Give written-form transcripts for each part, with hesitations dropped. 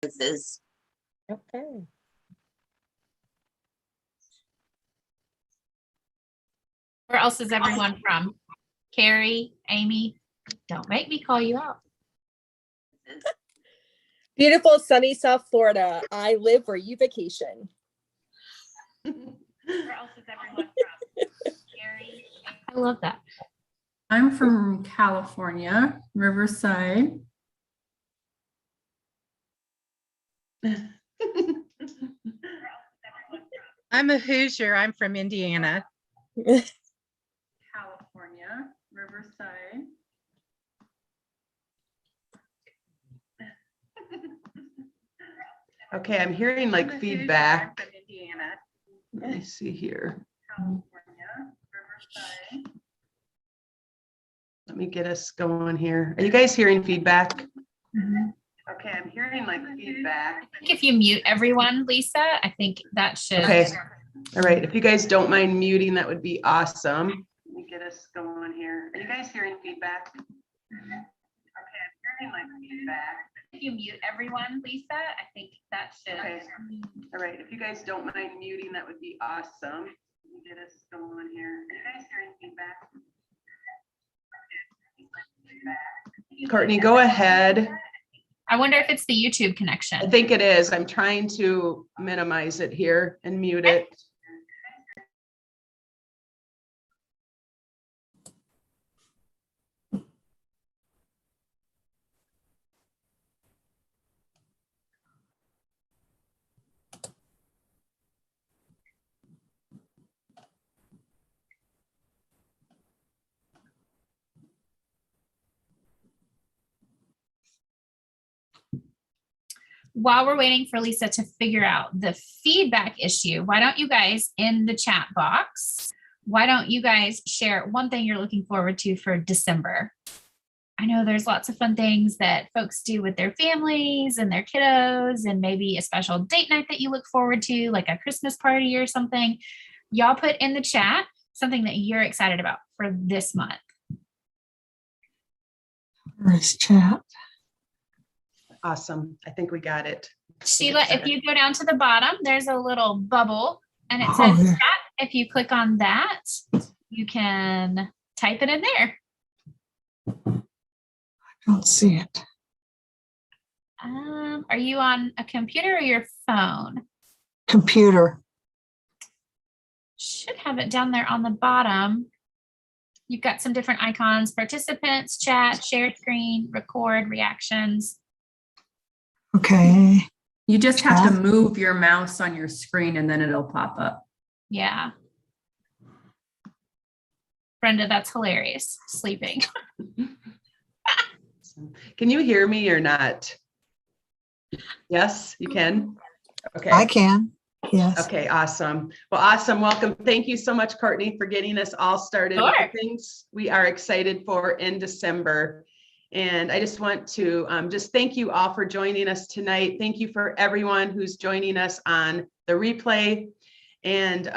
is. Okay. Where else is everyone from? Carrie, Amy, don't make me call you out. Beautiful sunny South Florida. I live where you vacation. Where else is everyone from? Carrie, I love that. I'm from California, Riverside. I'm a Hoosier. I'm from Indiana. California, Riverside. Okay, I'm hearing I'm like a Hoosier, feedback. I'm from Indiana. Let me see here. California, Riverside. Let me get us going here. Are you guys hearing feedback? Mhm. Okay, I'm hearing like feedback. I think if you mute everyone, Lisa, I think that should. Okay. All right, if you guys don't mind muting, that would be awesome. Let me get us going here. Are you guys hearing feedback? Okay, I'm hearing like feedback. If you mute everyone, Lisa, I think that should. Okay. All right, if you guys don't mind muting, that would be awesome. Let me get us going here. Are you guys hearing feedback? Courtney, go ahead. I wonder if it's the YouTube I connection. think it is. I'm trying to minimize it here and mute it. While we're waiting for Lisa to figure out the feedback issue, why don't you guys in the chat box, why don't you guys share one thing you're looking forward to for December? I know there's lots of fun things that folks do with their families and their kiddos, and maybe a special date night that you look forward to, like a Christmas party or something. Y'all put in the chat something that you're excited about for this month. Nice chat. Awesome. I think we got it. Sheila, if you go down to the bottom, there's a little bubble and it Oh, says yeah. chat. If you click on that, you can type it in there. Don't see it. Are you on a computer or your phone? Computer. Should have it down there on the bottom. You've got some different icons: participants, chat, share screen, record, reactions. Okay. You just have to Chat. move your mouse on your screen and then it'll pop up. Yeah. Brenda, that's hilarious. Sleeping. Can you hear me or not? Yes, you can? Okay. I can. Yes. Okay, awesome. Well, awesome. Welcome. Thank you so much, Courtney, for getting us all started with Sure. the things we are excited for in December. And I just want to just thank you all for joining us tonight. Thank you for everyone who's joining us on the replay. And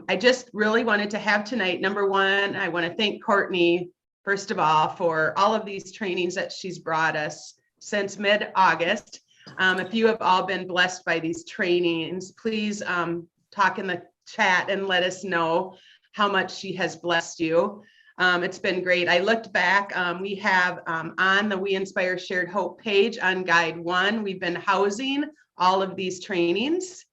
I just really wanted to have tonight, number one, I want to thank Courtney, first of all, for all of these trainings that she's brought us since mid-August. If you have all been blessed by these trainings, please talk in the chat and let us know how much she has blessed you. It's been great. I looked back, we have on the We Inspire Shared Hope page on Guide 1, we've been housing all of these trainings.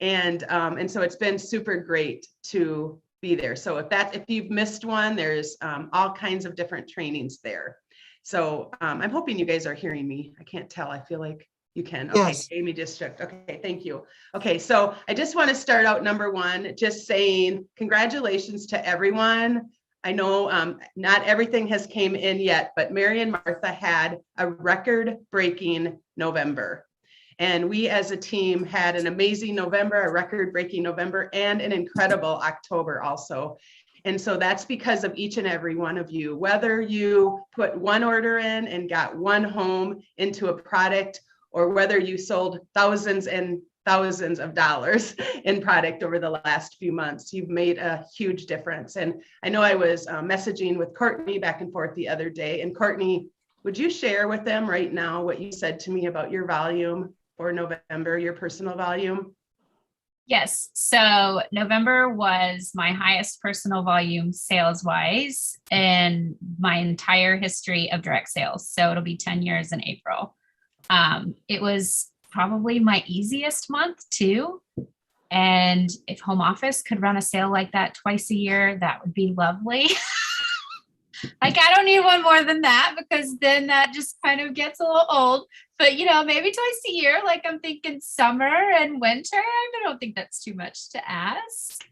And so it's been super great to be there. So if you've missed one, there's all kinds of different trainings there. So I'm hoping you guys are hearing me. I can't tell. I feel like you can. Okay, Yes. Amy District. Okay, thank you. Okay, so I just want to start out number one, just saying congratulations to everyone. I know not everything has came in yet, but Mary and Martha had a record-breaking November. And we as a team had an amazing November, a record-breaking November, and an incredible October also. And so that's because of each and every one of you, whether you put one order in and got one home into a product, or whether you sold thousands and thousands of dollars in product over the last few months, you've made a huge difference. And I know I was messaging with Courtney back and forth the other day, and Courtney, would you share with them right now what you said to me about your volume for November, your personal volume? Yes. So November was my highest personal volume sales wise in my entire history of direct sales. So it'll be 10 years in April. It was probably my easiest month too. And if home office could run a sale like that twice a year, that would be lovely. Like, I don't need one more than that, because then that just kind of gets a little old. But, maybe twice a year, like I'm thinking summer and winter. I don't think that's too much to ask.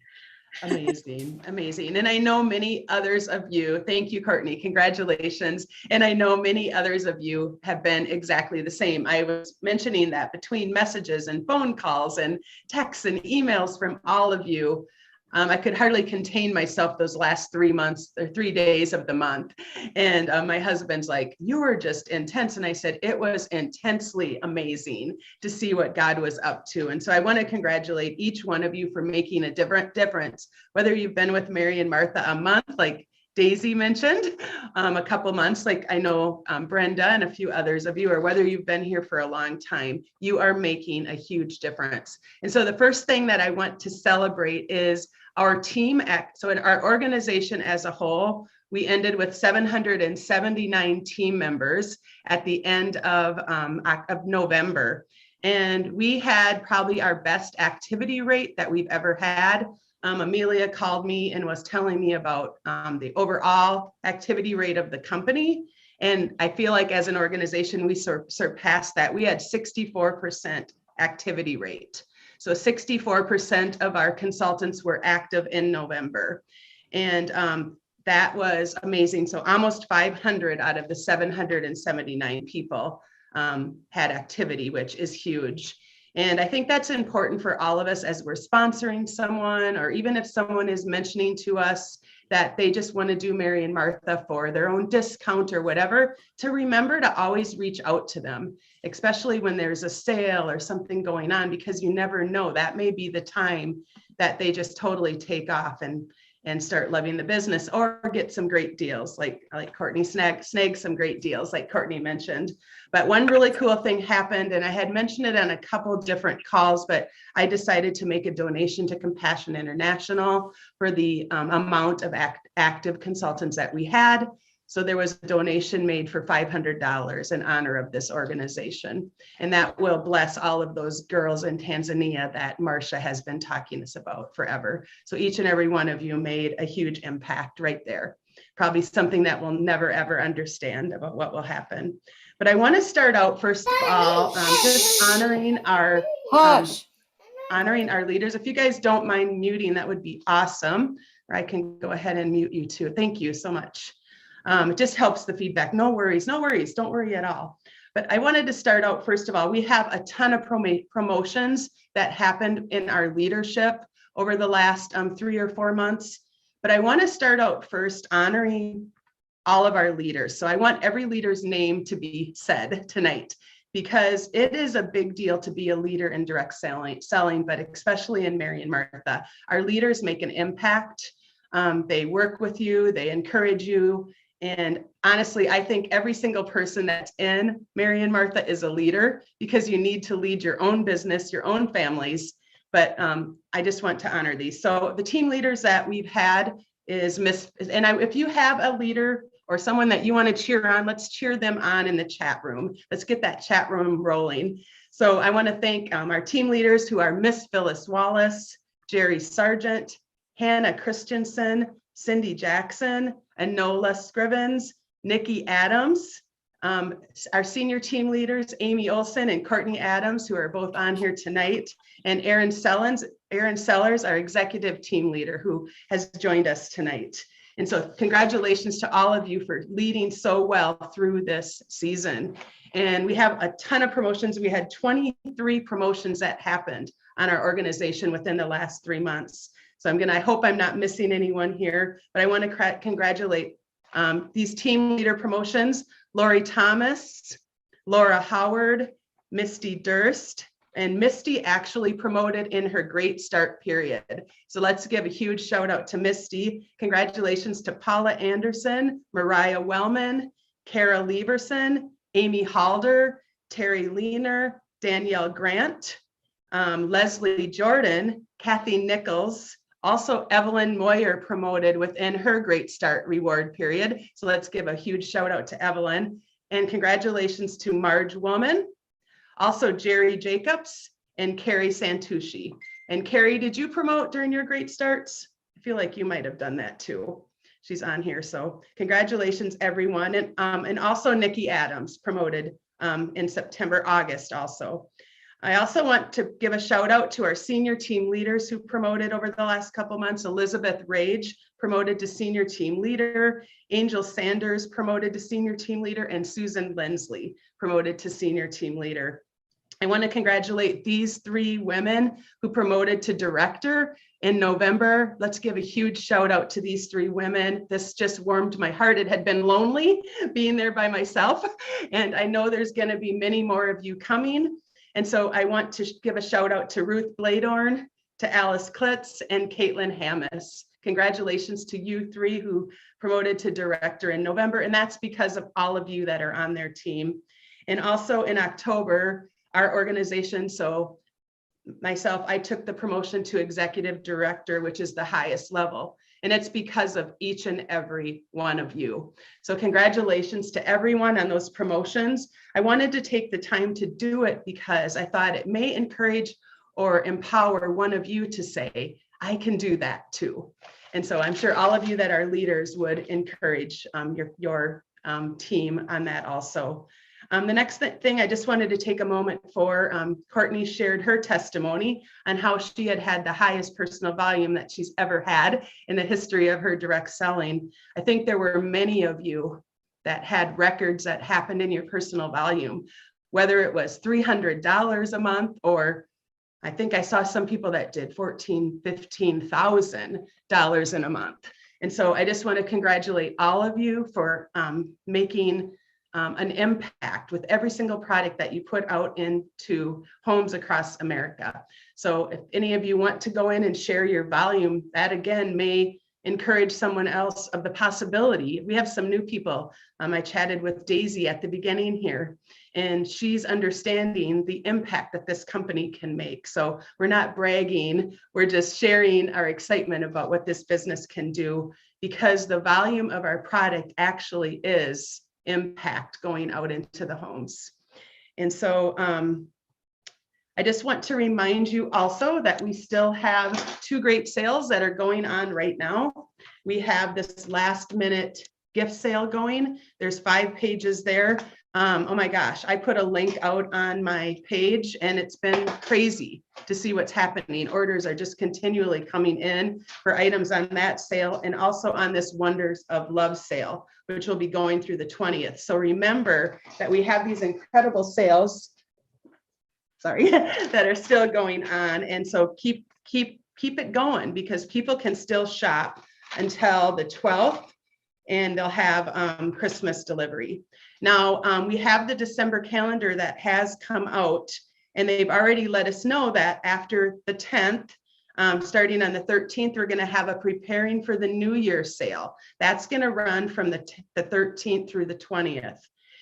Amazing, amazing. And I know many others of you, thank you, Courtney, congratulations. And I know many others of you have been exactly the same. I was mentioning that between messages and phone calls and texts and emails from all of you, I could hardly contain myself those last 3 months or 3 days of the month. And my husband's like, you were just intense. And I said, it was intensely amazing to see what God was up to. And so I want to congratulate each one of you for making a different difference, whether you've been with Mary and Martha a month, like Daisy mentioned, a couple months, like I know Brenda and a few others of you, or whether you've been here for a long time, you are making a huge difference. And so the first thing that I want to celebrate is our team act. So in our organization as a whole, we ended with 779 team members at the end of November. And we had probably our best activity rate that we've ever had. Amelia called me and was telling me about the overall activity rate of the company. And I feel like as an organization, we surpassed that. We had 64% activity rate. So 64% of our consultants were active in November. And that was amazing. So almost 500 out of the 779 people had activity, which is huge. And I think that's important for all of us as we're sponsoring someone, or even if someone is mentioning to us that they just want to do Mary and Martha for their own discount or whatever, to remember to always reach out to them, especially when there's a sale or something going on, because you never know, that may be the time that they just totally take off and start loving the business, or get some great deals like Courtney snag some great deals like Courtney mentioned. But one really cool thing happened, and I had mentioned it on a couple different calls, but I decided to make a donation to Compassion International for the amount of active consultants that we had. So there was a donation made for $500 in honor of this organization. And that will bless all of those girls in Tanzania that Marcia has been talking to us about forever. So each and every one of you made a huge impact right there. Probably something that we'll never, ever understand about what will happen. But I want to start out, first of all, just honoring our leaders. If you guys don't mind muting, that would be awesome. Or I can go ahead and mute you too. Thank you so much. It just helps the feedback. No worries, no worries. Don't worry at all. But I wanted to start out, first of all, we have a ton of promotions that happened in our leadership over the last 3 or 4 months. But I want to start out first honoring all of our leaders. So I want every leader's name to be said tonight, because it is a big deal to be a leader in direct selling, but especially in Mary and Martha. Our leaders make an impact. They work with you, they encourage you. And honestly, I think every single person that's in Mary and Martha is a leader, because you need to lead your own business, your own families. But I just want to honor these. So the team leaders that we've had is if you have a leader or someone that you want to cheer on, let's cheer them on in the chat room. Let's get that chat room rolling. So I want to thank our team leaders, who are Miss Phyllis Wallace, Jerry Sargent, Hannah Christensen, Cindy Jackson, Enola Scrivens, Nikki Adams, our senior team leaders, Amy Olson and Courtney Adams, who are both on here tonight, and Aaron Sellers, our executive team leader, who has joined us tonight. And so congratulations to all of you for leading so well through this season. And we have a ton of promotions. We had 23 promotions that happened on our organization within the last 3 months. So I hope I'm not missing anyone here, but I want to congratulate these team leader promotions: Lori Thomas, Laura Howard, Misty Durst, and Misty actually promoted in her great start period. So let's give a huge shout out to Misty. Congratulations to Paula Anderson, Mariah Wellman, Kara Leverson, Amy Halder, Terry Leaner, Danielle Grant, Leslie Jordan, Kathy Nichols, also Evelyn Moyer promoted within her Great Start reward period. So let's give a huge shout out to Evelyn, and congratulations to Marge Woman, also Jerry Jacobs and Carrie Santucci. And Carrie, did you promote during your Great Starts? I feel like you might have done that too. She's on here. So congratulations, everyone. And also Nikki Adams promoted in September, August also. I also want to give a shout out to our senior team leaders who promoted over the last couple months. Elizabeth Rage promoted to senior team leader, Angel Sanders promoted to senior team leader, and Susan Lindsley promoted to senior team leader. I want to congratulate these 3 women who promoted to director in November. Let's give a huge shout out to these 3 women. This just warmed my heart. It had been lonely being there by myself, and I know there's going to be many more of you coming. And so I want to give a shout out to Ruth Bladorn, to Alice Klitz, and Caitlin Hammis. Congratulations to you 3 who promoted to director in November, and that's because of all of you that are on their team. And also in October, our organization, so myself, I took the promotion to executive director, which is the highest level. And it's because of each and every one of you. So congratulations to everyone on those promotions. I wanted to take the time to do it because I thought it may encourage or empower one of you to say, I can do that too. And so I'm sure all of you that are leaders would encourage your team on that also. The next thing I just wanted to take a moment for, Courtney shared her testimony on how she had the highest personal volume that she's ever had in the history of her direct selling. I think there were many of you that had records that happened in your personal volume, whether it was $300 a month, or I think I saw some people that did $14,000, $15,000 in a month. And so I just want to congratulate all of you for making an impact with every single product that you put out into homes across America. So if any of you want to go in and share your volume, that again may encourage someone else of the possibility. We have some new people. I chatted with Daisy at the beginning here, and she's understanding the impact that this company can make. So we're not bragging, we're just sharing our excitement about what this business can do, because the volume of our product actually is impact going out into the homes. And so I just want to remind you also that we still have 2 great sales that are going on right now. We have this last minute gift sale going. There's 5 pages there. Oh my gosh, I put a link out on my page and it's been crazy to see what's happening. Orders are just continually coming in for items on that sale, and also on this Wonders of Love sale, which will be going through the 20th. So remember that we have these incredible sales, that are still going on. And so keep it going, because people can still shop until the 12th, and they'll have Christmas delivery. Now, we have the December calendar that has come out, and they've already let us know that after the 10th, starting on the 13th, we're going to have a Preparing for the New Year sale. That's going to run from the 13th through the 20th.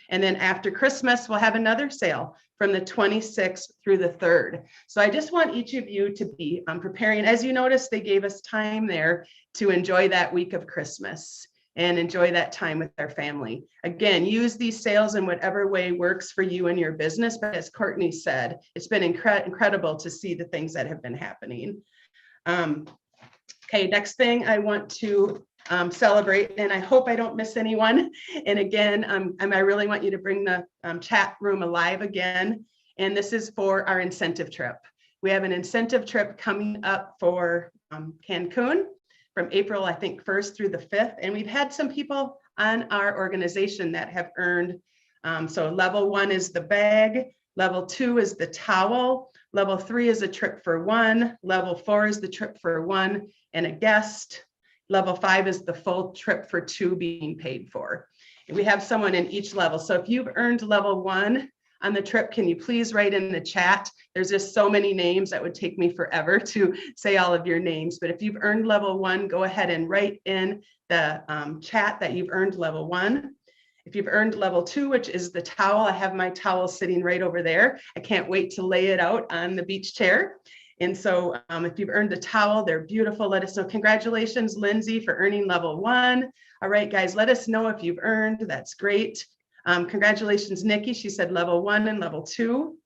And then after Christmas, we'll have another sale from the 26th through the 3rd. So I just want each of you to be preparing. As you notice, they gave us time there to enjoy that week of Christmas and enjoy that time with our family. Again, use these sales in whatever way works for you and your business. But as Courtney said, it's been incredible to see the things that have been happening. Okay, next thing I want to celebrate, and I hope I don't miss anyone. And again, I really want you to bring the chat room alive again. And this is for our incentive trip. We have an incentive trip coming up for Cancun from April, I think, 1st through the 5th. And we've had some people on our organization that have earned, so level 1 is the bag, level 2 is the towel, level 3 is a trip for 1, level 4 is the trip for 1 and a guest, level 5 is the full trip for 2 being paid for. And we have someone in each level. So if you've earned level 1 on the trip, can you please write in the chat? There's just so many names that would take me forever to say all of your names. But if you've earned level 1, go ahead and write in the chat that you've earned level 1. If you've earned level 2, which is the towel, I have my towel sitting right over there. I can't wait to lay it out on the beach chair. And so if you've earned the towel, they're beautiful. Let us know. Congratulations, Lindsay, for earning level 1. All right, guys, let us know if you've earned. That's great. Congratulations, Nikki. She said level 1 and level 2.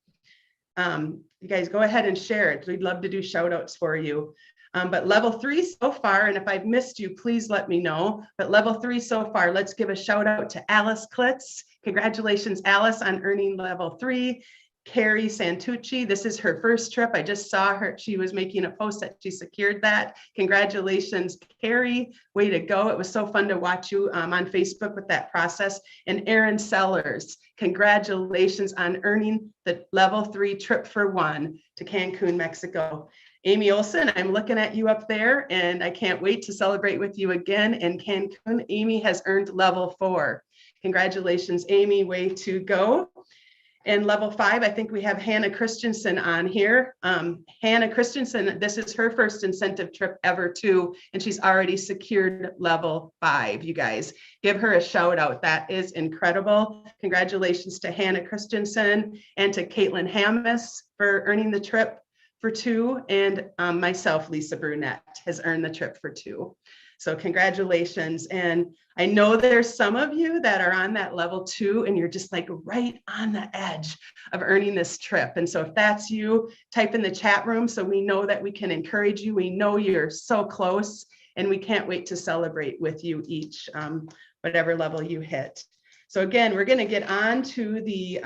You guys go ahead and share it. We'd love to do shout outs for you. But level 3 so far, and if I've missed you, please let me know. But level 3 so far, let's give a shout out to Alice Klitz. Congratulations, Alice, on earning level 3. Carrie Santucci, this is her first trip. I just saw her. She was making a post that she secured that. Congratulations, Carrie. Way to go. It was so fun to watch you on Facebook with that process. And Erin Sellers, congratulations on earning the level 3 trip for 1 to Cancun, Mexico. Amy Olson, I'm looking at you up there and I can't wait to celebrate with you again in Cancun. Amy has earned level 4. Congratulations, Amy, way to go. And level 5, I think we have Hannah Christensen on here. Hannah Christensen, this is her first incentive trip ever too, and she's already secured level 5, you guys. Give her a shout out. That is incredible. Congratulations to Hannah Christensen and to Caitlin Hammis for earning the trip for 2, and myself, Lisa Brunette, has earned the trip for 2. So congratulations. And I know there's some of you that are on that level 2 and you're just like right on the edge of earning this trip. And so if that's you, type in the chat room so we know that we can encourage you. We know you're so close and we can't wait to celebrate with you each, whatever level you hit. So again, we're going to get on to the,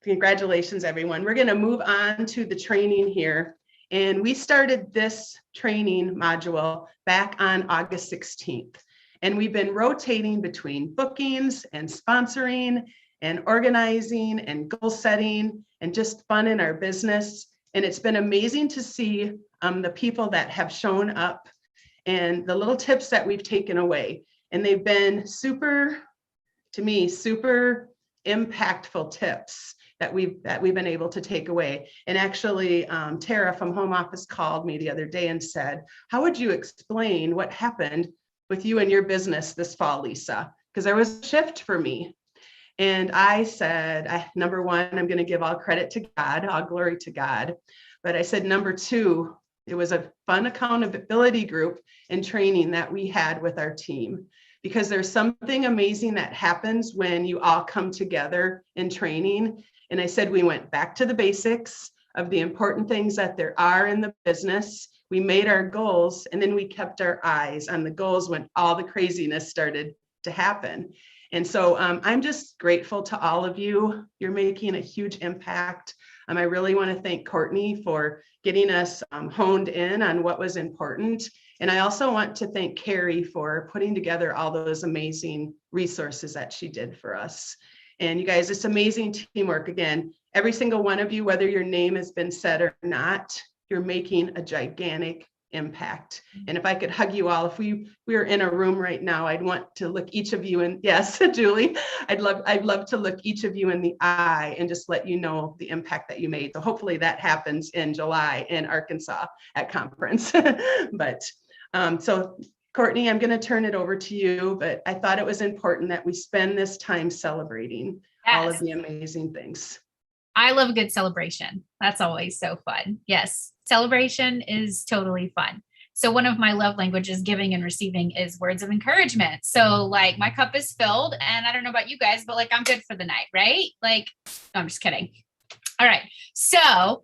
congratulations, everyone. We're going to move on to the training here. And we started this training module back on August 16th. And we've been rotating between bookings and sponsoring and organizing and goal setting and just fun in our business. And it's been amazing to see the people that have shown up and the little tips that we've taken away. And they've been super, to me, super impactful tips that we've been able to take away. And actually, Tara from home office called me the other day and said, how would you explain what happened with you and your business this fall, Lisa? Because there was a shift for me. And I said, number 1, I'm going to give all credit to God, all glory to God. But I said, number 2, it was a fun accountability group and training that we had with our team. Because there's something amazing that happens when you all come together in training. And I said, we went back to the basics of the important things that there are in the business. We made our goals, and then we kept our eyes on the goals when all the craziness started to happen. And so I'm just grateful to all of you. You're making a huge impact. I really want to thank Courtney for getting us honed in on what was important. And I also want to thank Carrie for putting together all those amazing resources that she did for us. And you guys, it's amazing teamwork. Again, every single one of you, whether your name has been said or not, you're making a gigantic impact. And if I could hug you all, if we were in a room right now, I'd want to look each of you in, yes, Julie, I'd love to look each of you in the eye and just let you know the impact that you made. So hopefully that happens in July in Arkansas at conference. But so Courtney, I'm going to turn it over to you, but I thought it was important that we spend this time celebrating all of the amazing things. I love a good celebration. That's always so fun. Yes, celebration is totally fun. So one of my love languages, giving and receiving, is words of encouragement. So like my cup is filled, and I don't know about you guys, but like I'm good for the night, right? Like, no, I'm just kidding. All right. So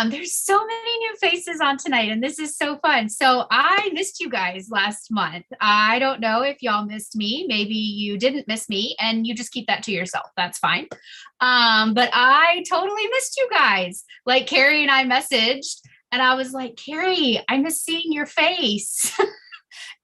there's so many new faces on tonight, and this is so fun. So I missed you guys last month. I don't know if y'all missed me. Maybe you didn't miss me and you just keep that to yourself. That's fine. But I totally missed you guys. Like Carrie and I messaged and I was like, Carrie, I miss seeing your face.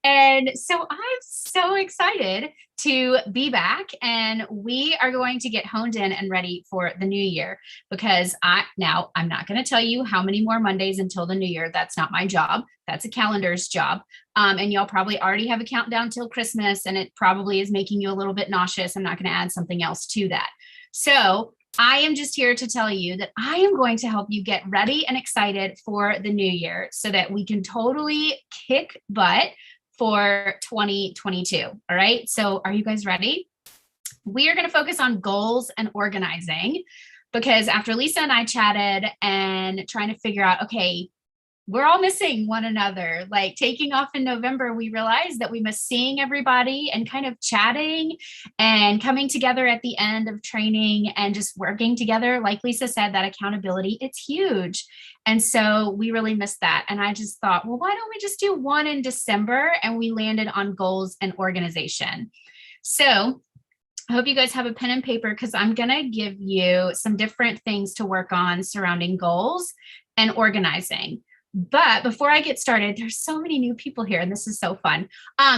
And so I'm so excited to be back, and we are going to get honed in and ready for the new year, because I'm not going to tell you how many more Mondays until the new year. That's not my job. That's a calendar's job. And y'all probably already have a countdown till Christmas, and it probably is making you a little bit nauseous. I'm not going to add something else to that. So I am just here to tell you that I am going to help you get ready and excited for the new year so that we can totally kick butt for 2022. All right. So are you guys ready? we are going to focus on goals and organizing, because after Lisa and I chatted and trying to figure out, okay, we're all missing one another. Like taking off in November, we realized that we miss seeing everybody and kind of chatting and coming together at the end of training and just working together. Like Lisa said, that accountability, it's huge. And so we really missed that. And I just thought, well, why don't we just do one in December? And we landed on goals and organization. So I hope you guys have a pen and paper, because I'm going to give you some different things to work on surrounding goals and organizing. But before I get started, there's so many new people here and this is so fun.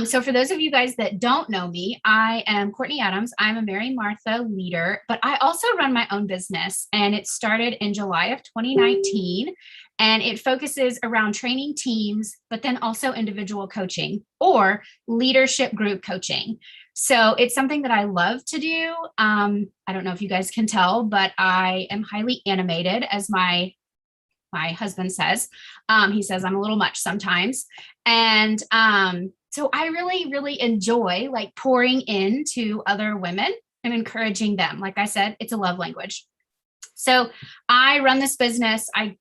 So for those of you guys that don't know me, I am Courtney Adams. I'm a Mary Martha leader, but I also run my own business, and it started in July of 2019. And it focuses around training teams, but then also individual coaching or leadership group coaching. So it's something that I love to do. I don't know if you guys can tell, but I am highly animated, as my husband says. He says I'm a little much sometimes. And so I really, really enjoy like pouring into other women and encouraging them. Like I said, it's a love language. So I run this business. I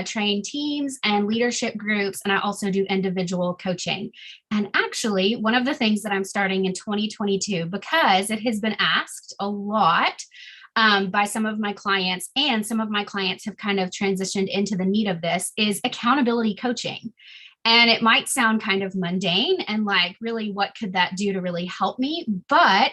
train teams and leadership groups, and I also do individual coaching. And actually, one of the things that I'm starting in 2022, because it has been asked a lot by some of my clients, and some of my clients have kind of transitioned into the need of this, is accountability coaching. And it might sound kind of mundane and like, really, what could that do to really help me? But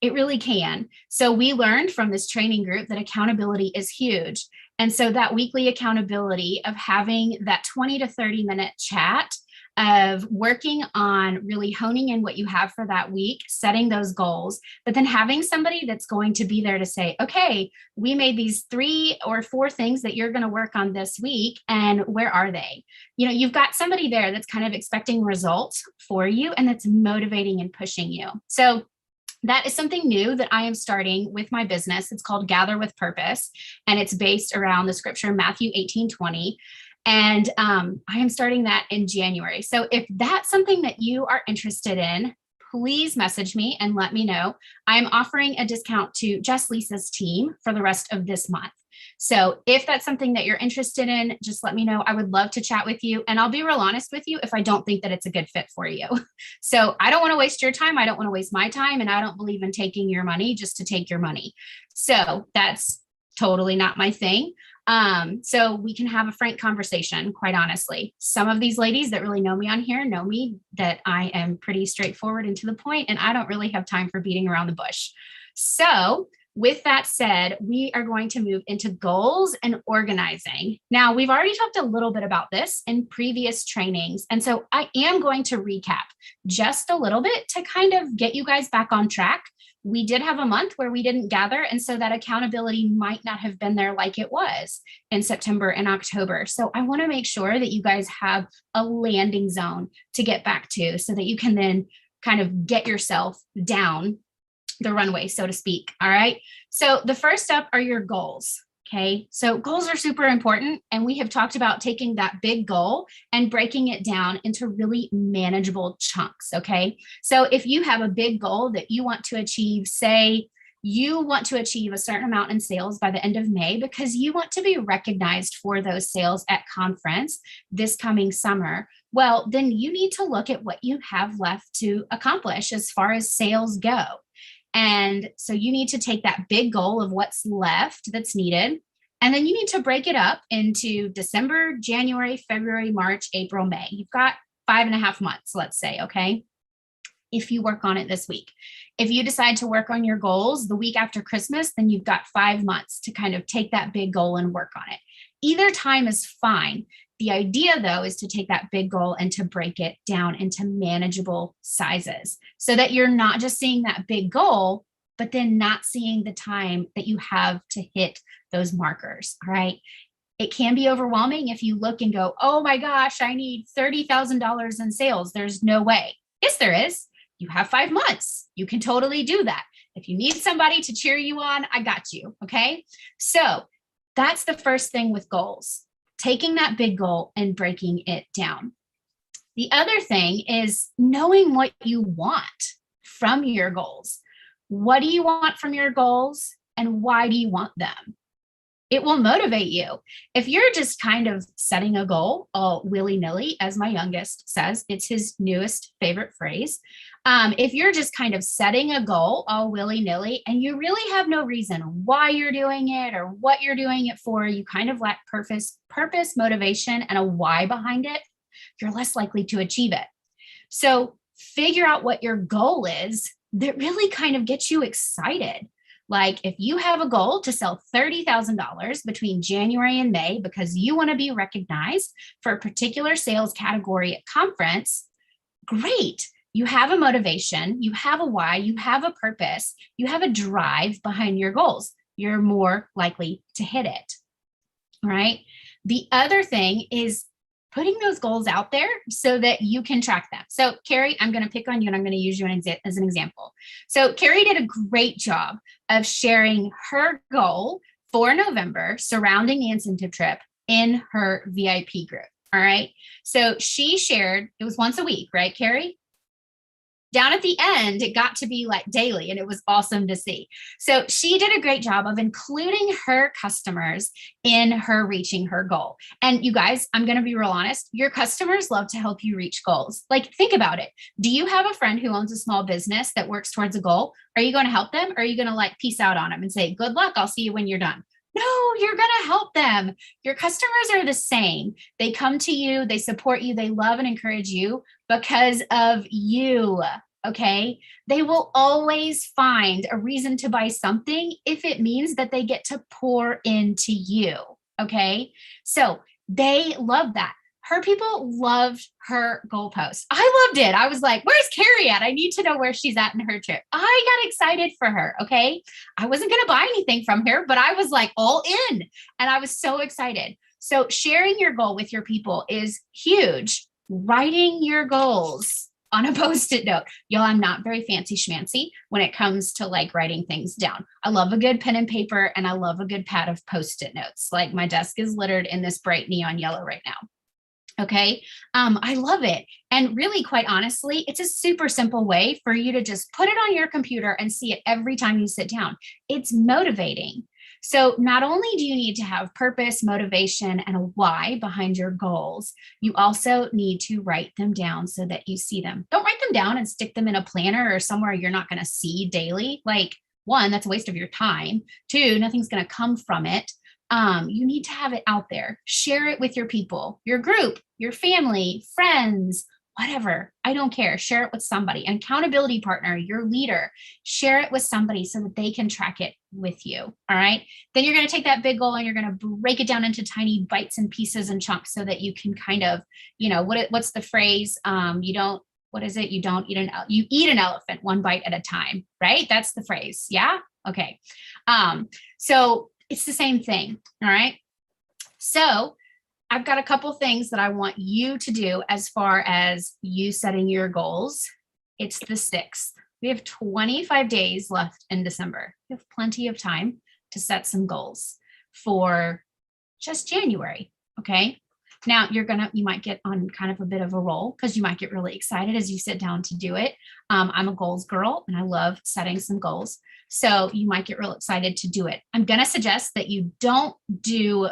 it really can. So we learned from this training group that accountability is huge. And so that weekly accountability of having that 20 to 30 minute chat of working on really honing in what you have for that week, setting those goals, but then having somebody that's going to be there to say, okay, we made these 3 or 4 things that you're going to work on this week, and where are they? You know, you've got somebody there that's kind of expecting results for you and that's motivating and pushing you. So that is something new that I am starting with my business. It's called Gather with Purpose, and it's based around the scripture Matthew 18:20. And I am starting that in January. So if that's something that you are interested in, please message me and let me know. I'm offering a discount to just Lisa's team for the rest of this month. So if that's something that you're interested in, just let me know. I would love to chat with you. And I'll be real honest with you if I don't think that it's a good fit for you. So I don't want to waste your time. I don't want to waste my time. And I don't believe in taking your money just to take your money. So that's totally not my thing. So we can have a frank conversation, quite honestly. Some of these ladies that really know me on here know me that I am pretty straightforward and to the point, and I don't really have time for beating around the bush. So with that said, we are going to move into goals and organizing. Now, we've already talked a little bit about this in previous trainings. And so I am going to recap just a little bit to kind of get you guys back on track. We did have a month where we didn't gather, and so that accountability might not have been there like it was in September and October. So I want to make sure that you guys have a landing zone to get back to, so that you can then kind of get yourself down the runway, so to speak. All right. So the first step are your goals. Okay. So goals are super important. And we have talked about taking that big goal and breaking it down into really manageable chunks. Okay. So if you have a big goal that you want to achieve, say you want to achieve a certain amount in sales by the end of May, because you want to be recognized for those sales at conference this coming summer, well, then you need to look at what you have left to accomplish as far as sales go. And so you need to take that big goal of what's left that's needed. And then you need to break it up into December, January, February, March, April, May. You've got 5.5 months, let's say, okay? If you work on it this week. If you decide to work on your goals the week after Christmas, then you've got 5 months to kind of take that big goal and work on it. Either time is fine. The idea, though, is to take that big goal and to break it down into manageable sizes, so that you're not just seeing that big goal, but then not seeing the time that you have to hit those markers. All right. It can be overwhelming if you look and go, oh my gosh, I need $30,000 in sales. There's no way. Yes, there is. You have 5 months. You can totally do that. If you need somebody to cheer you on, I got you. Okay. So that's the first thing with goals. Taking that big goal and breaking it down. The other thing is knowing what you want from your goals. What do you want from your goals and why do you want them? It will motivate you. If you're just kind of setting a goal all willy-nilly, as my youngest says, it's his newest favorite phrase. If you're just kind of setting a goal all willy-nilly and you really have no reason why you're doing it or what you're doing it for, you kind of lack purpose, motivation, and a why behind it, you're less likely to achieve it. So figure out what your goal is that really kind of gets you excited. Like if you have a goal to sell $30,000 between January and May because you want to be recognized for a particular sales category at conference, great. You have a motivation, you have a why, you have a purpose, you have a drive behind your goals. You're more likely to hit it. All right. The other thing is putting those goals out there so that you can track them. So Carrie, I'm going to pick on you and I'm going to use you as an example. So Carrie did a great job of sharing her goal for November surrounding the incentive trip in her VIP group. All right. So she shared, it was once a week, right, Carrie? Down at the end, it got to be like daily and it was awesome to see. So she did a great job of including her customers in her reaching her goal. And you guys, I'm going to be real honest, your customers love to help you reach goals. Like think about it. Do you have a friend who owns a small business that works towards a goal? Are you going to help them? Or are you going to like peace out on them and say, good luck, I'll see you when you're done? No, you're going to help them. Your customers are the same. They come to you, they support you, they love and encourage you because of you. Okay. They will always find a reason to buy something if it means that they get to pour into you. Okay. So they love that. Her people loved her goal post. I loved it. I was like, where's Carrie at? I need to know where she's at in her trip. I got excited for her. Okay. I wasn't going to buy anything from her, but I was like all in and I was so excited. So sharing your goal with your people is huge. Writing your goals on a Post-it note. Y'all, I'm not very fancy schmancy when it comes to like writing things down. I love a good pen and paper and I love a good pad of Post-it notes. Like my desk is littered in this bright neon yellow right now. Okay. I love it. And really, quite honestly, it's a super simple way for you to just put it on your computer and see it every time you sit down. It's motivating. So not only do you need to have purpose, motivation, and a why behind your goals, you also need to write them down so that you see them. Don't write them down and stick them in a planner or somewhere you're not going to see daily. Like one, that's a waste of your time. Two, nothing's going to come from it. You need to have it out there. Share it with your people, your group, your family, friends, whatever. I don't care. Share it with somebody, an accountability partner, your leader. Share it with somebody so that they can track it with you. All right. Then you're going to take that big goal and you're going to break it down into tiny bites and pieces and chunks so that you can kind of, you know, what's the phrase? What is it? You eat an elephant one bite at a time, right? That's the phrase. Yeah. Okay. So it's the same thing. All right. So I've got a couple things that I want you to do as far as you setting your goals. It's the 6th. We have 25 days left in December. We have plenty of time to set some goals for just January. Okay. Now you might get on kind of a bit of a roll because you might get really excited as you sit down to do it. I'm a goals girl and I love setting some goals. So you might get real excited to do it. I'm going to suggest that you don't do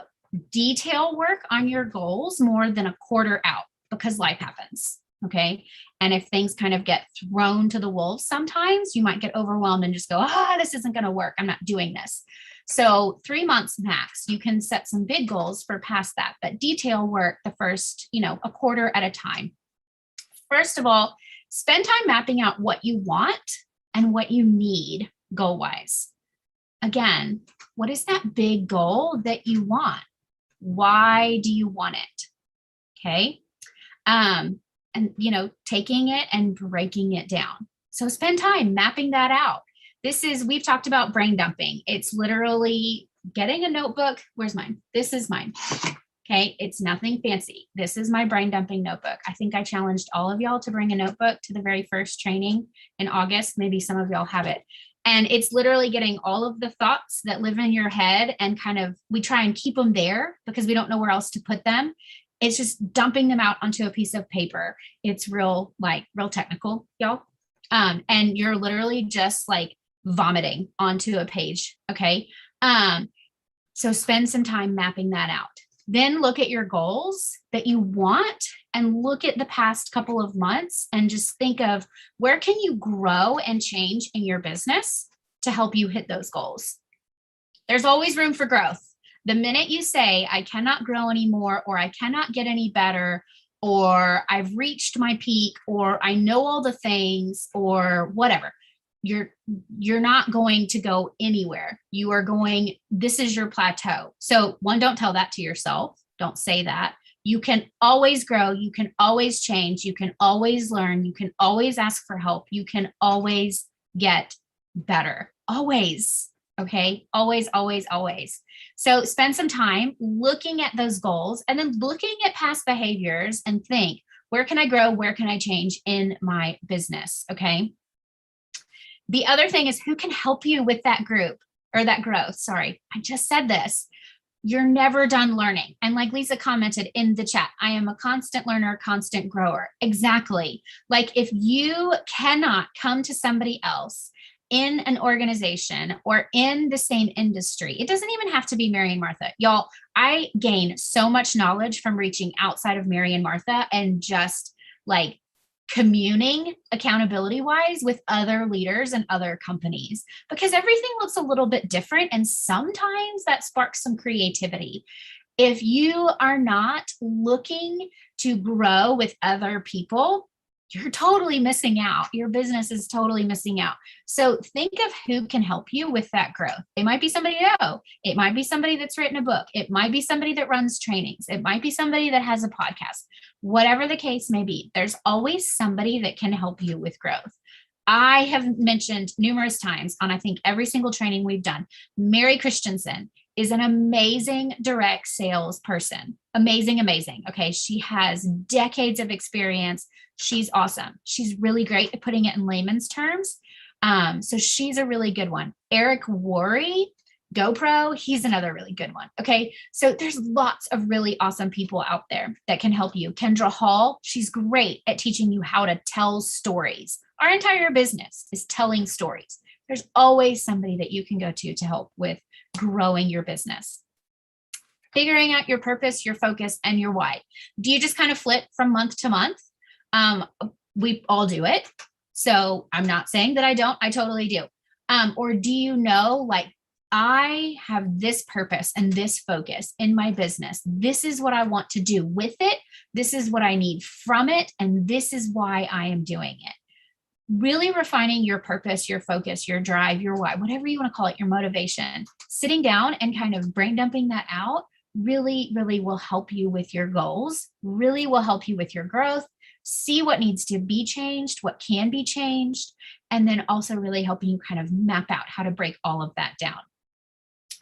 detail work on your goals more than a quarter out because life happens. Okay. And if things kind of get thrown to the wolves, sometimes you might get overwhelmed and just go, this isn't going to work. I'm not doing this. So 3 months max, you can set some big goals for past that, but detail work the first, a quarter at a time. First of all, spend time mapping out what you want and what you need goal wise. Again, what is that big goal that you want? Why do you want it? Okay. And, taking it and breaking it down. So spend time mapping that out. We've talked about brain dumping. It's literally getting a notebook. Where's mine? This is mine. Okay. It's nothing fancy. This is my brain dumping notebook. I think I challenged all of y'all to bring a notebook to the very first training in August. Maybe some of y'all have it. And it's literally getting all of the thoughts that live in your head and we try and keep them there because we don't know where else to put them. It's just dumping them out onto a piece of paper. It's real technical, y'all. And you're literally just like vomiting onto a page. Okay. So spend some time mapping that out. Then look at your goals that you want and look at the past couple of months and just think of where can you grow and change in your business to help you hit those goals. There's always room for growth. The minute you say, I cannot grow anymore, or I cannot get any better, or I've reached my peak, or I know all the things, or whatever, you're not going to go anywhere. You are going, this is your plateau. So one, don't tell that to yourself. Don't say that. You can always grow. You can always change. You can always learn. You can always ask for help. You can always get better. Always. Okay. Always, always, always. So spend some time looking at those goals and then looking at past behaviors and think, where can I grow? Where can I change in my business? Okay. The other thing is who can help you with that group or that growth. Sorry, I just said this. You're never done learning. And like Lisa commented in the chat, I am a constant learner, constant grower. Exactly. Like if you cannot come to somebody else in an organization or in the same industry, it doesn't even have to be Mary and Martha. Y'all, I gain so much knowledge from reaching outside of Mary and Martha and just like communing accountability wise with other leaders and other companies, because everything looks a little bit different. And sometimes that sparks some creativity. If you are not looking to grow with other people, you're totally missing out. Your business is totally missing out. So think of who can help you with that growth. It might be somebody you know. It might be somebody that's written a book. It might be somebody that runs trainings. It might be somebody that has a podcast. Whatever the case may be, there's always somebody that can help you with growth. I have mentioned numerous times on, I think, every single training we've done, Mary Christensen is an amazing direct sales person. Amazing, amazing. Okay. She has decades of experience. She's awesome. She's really great at putting it in layman's terms. So she's a really good one. Eric Worre, GoPro, he's another really good one. Okay. So there's lots of really awesome people out there that can help you. Kendra Hall, she's great at teaching you how to tell stories. Our entire business is telling stories. There's always somebody that you can go to help with growing your business. Figuring out your purpose, your focus, and your why. Do you just kind of flip from month to month? We all do it. So I'm not saying that I don't, I totally do. Or do you know, like, I have this purpose and this focus in my business. This is what I want to do with it. This is what I need from it. And this is why I am doing it. Really refining your purpose, your focus, your drive, your why, whatever you want to call it, your motivation, sitting down and kind of brain dumping that out really, really will help you with your goals, really will help you with your growth, see what needs to be changed, what can be changed, and then also really helping you kind of map out how to break all of that down.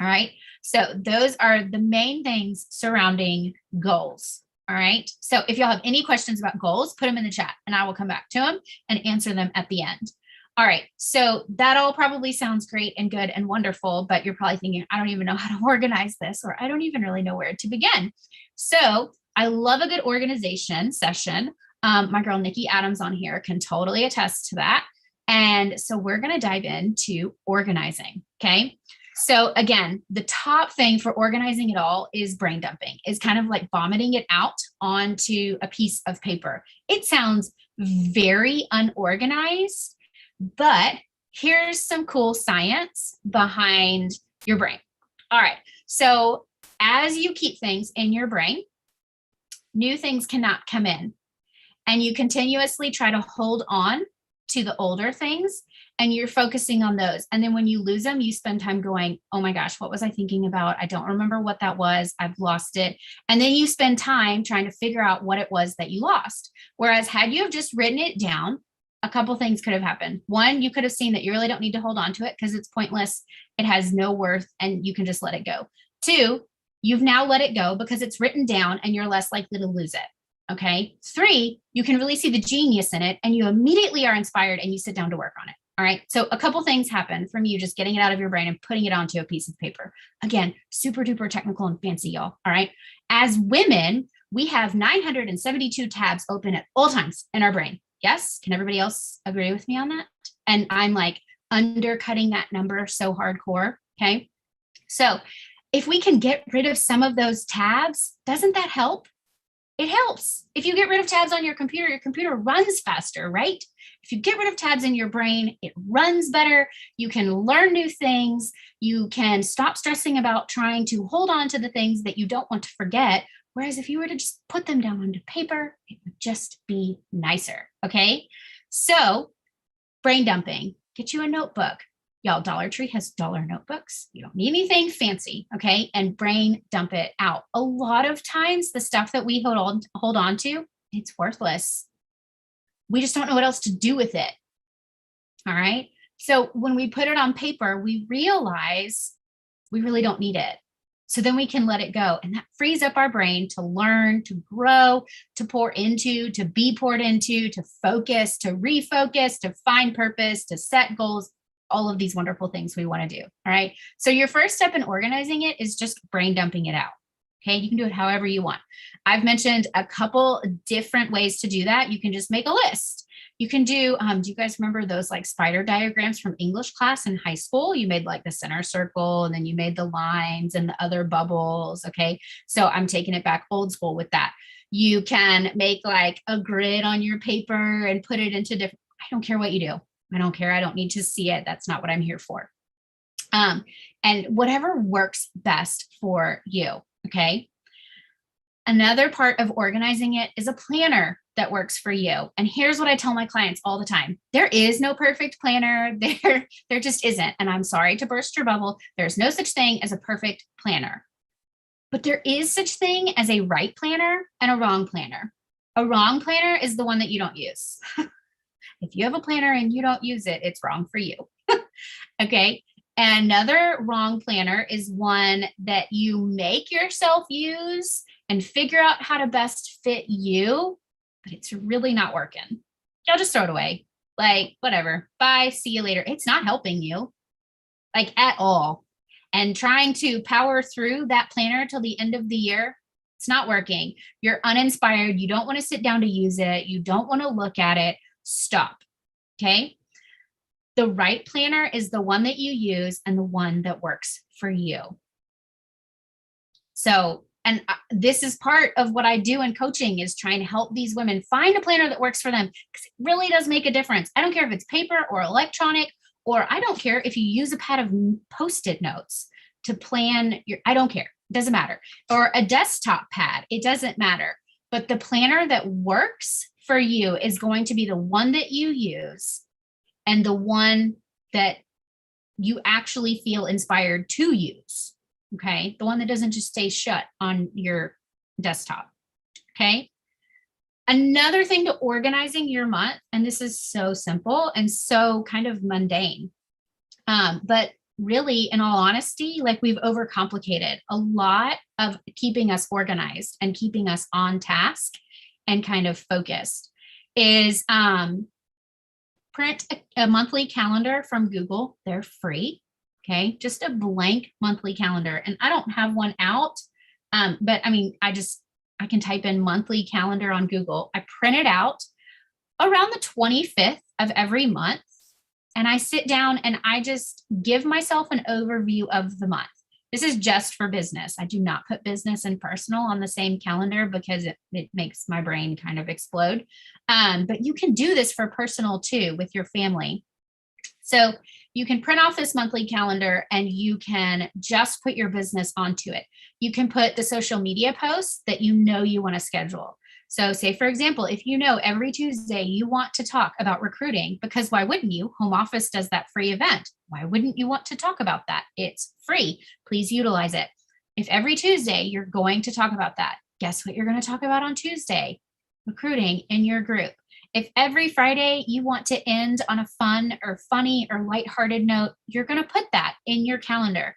All right. So those are the main things surrounding goals. All right. So if y'all have any questions about goals, put them in the chat and I will come back to them and answer them at the end. All right. So that all probably sounds great and good and wonderful, but you're probably thinking, I don't even know how to organize this, or I don't even really know where to begin. So I love a good organization session. My girl, Nikki Adams on here can totally attest to that. And so we're going to dive into organizing. Okay. So again, the top thing for organizing it all is brain dumping. It's kind of like vomiting it out onto a piece of paper. It sounds very unorganized, but here's some cool science behind your brain. All right. So as you keep things in your brain, new things cannot come in, and you continuously try to hold on to the older things, and you're focusing on those. And then when you lose them, you spend time going, oh my gosh, what was I thinking about? I don't remember what that was. I've lost it. And then you spend time trying to figure out what it was that you lost. Whereas had you have just written it down, a couple things could have happened. One, you could have seen that you really don't need to hold on to it because it's pointless. It has no worth and you can just let it go. Two, you've now let it go because it's written down and you're less likely to lose it. Okay. Three, you can really see the genius in it and you immediately are inspired and you sit down to work on it. All right. So a couple things happen from you just getting it out of your brain and putting it onto a piece of paper. Again, super duper technical and fancy, y'all. All right. As women, we have 972 tabs open at all times in our brain. Yes. Can everybody else agree with me on that? And I'm like, undercutting that number so hardcore. Okay. So if we can get rid of some of those tabs, doesn't that help? It helps. If you get rid of tabs on your computer runs faster, right? If you get rid of tabs in your brain, it runs better. You can learn new things. You can stop stressing about trying to hold on to the things that you don't want to forget. Whereas if you were to just put them down onto paper, it would just be nicer. Okay. So brain dumping, get you a notebook. Y'all, Dollar Tree has dollar notebooks. You don't need anything fancy, okay? And brain dump it out. A lot of times, the stuff that we hold on to, it's worthless. We just don't know what else to do with it, all right? So when we put it on paper, we realize we really don't need it. So then we can let it go. And that frees up our brain to learn, to grow, to pour into, to be poured into, to focus, to refocus, to find purpose, to set goals, all of these wonderful things we want to do. All right. So your first step in organizing it is just brain dumping it out. Okay. You can do it however you want. I've mentioned a couple different ways to do that. You can just make a list. You can do you guys remember those like spider diagrams from English class in high school? You made like the center circle and then you made the lines and the other bubbles. Okay. So I'm taking it back old school with that. You can make like a grid on your paper and put it into different, I don't care what you do. I don't care. I don't need to see it. That's not what I'm here for. And whatever works best for you. Okay. Another part of organizing it is a planner that works for you. And here's what I tell my clients all the time. There is no perfect planner. There just isn't. And I'm sorry to burst your bubble. There's no such thing as a perfect planner. But there is such thing as a right planner and a wrong planner. A wrong planner is the one that you don't use. If you have a planner and you don't use it, it's wrong for you. Okay. Another wrong planner is one that you make yourself use and figure out how to best fit you, but it's really not working. Y'all just throw it away. Like, whatever. Bye. See you later. It's not helping you like at all. And trying to power through that planner till the end of the year, it's not working. You're uninspired. You don't want to sit down to use it. You don't want to look at it. Stop. Okay. The right planner is the one that you use and the one that works for you. So, and this is part of what I do in coaching is trying to help these women find a planner that works for them because it really does make a difference. I don't care if it's paper or electronic, or I don't care if you use a pad of Post-it notes to plan your, I don't care. It doesn't matter. Or a desktop pad. It doesn't matter. But the planner that works for you is going to be the one that you use and the one that you actually feel inspired to use. Okay. The one that doesn't just stay shut on your desktop. Okay. Another thing to organizing your month, and this is so simple and so kind of mundane, but really, in all honesty, like we've overcomplicated a lot of keeping us organized and keeping us on task and kind of focused is print a monthly calendar from Google. They're free. Okay. Just a blank monthly calendar. And I don't have one out. But I mean, I can type in monthly calendar on Google. I print it out around the 25th of every month. And I sit down and I just give myself an overview of the month. This is just for business. I do not put business and personal on the same calendar because it makes my brain kind of explode. But you can do this for personal too with your family. So you can print off this monthly calendar and you can just put your business onto it. You can put the social media posts that you know you want to schedule. So say, for example, if you know every Tuesday you want to talk about recruiting, because why wouldn't you? Home office does that free event. Why wouldn't you want to talk about that? It's free. Please utilize it. If every Tuesday you're going to talk about that, guess what you're going to talk about on Tuesday? Recruiting in your group. If every Friday you want to end on a fun or funny or lighthearted note, you're going to put that in your calendar.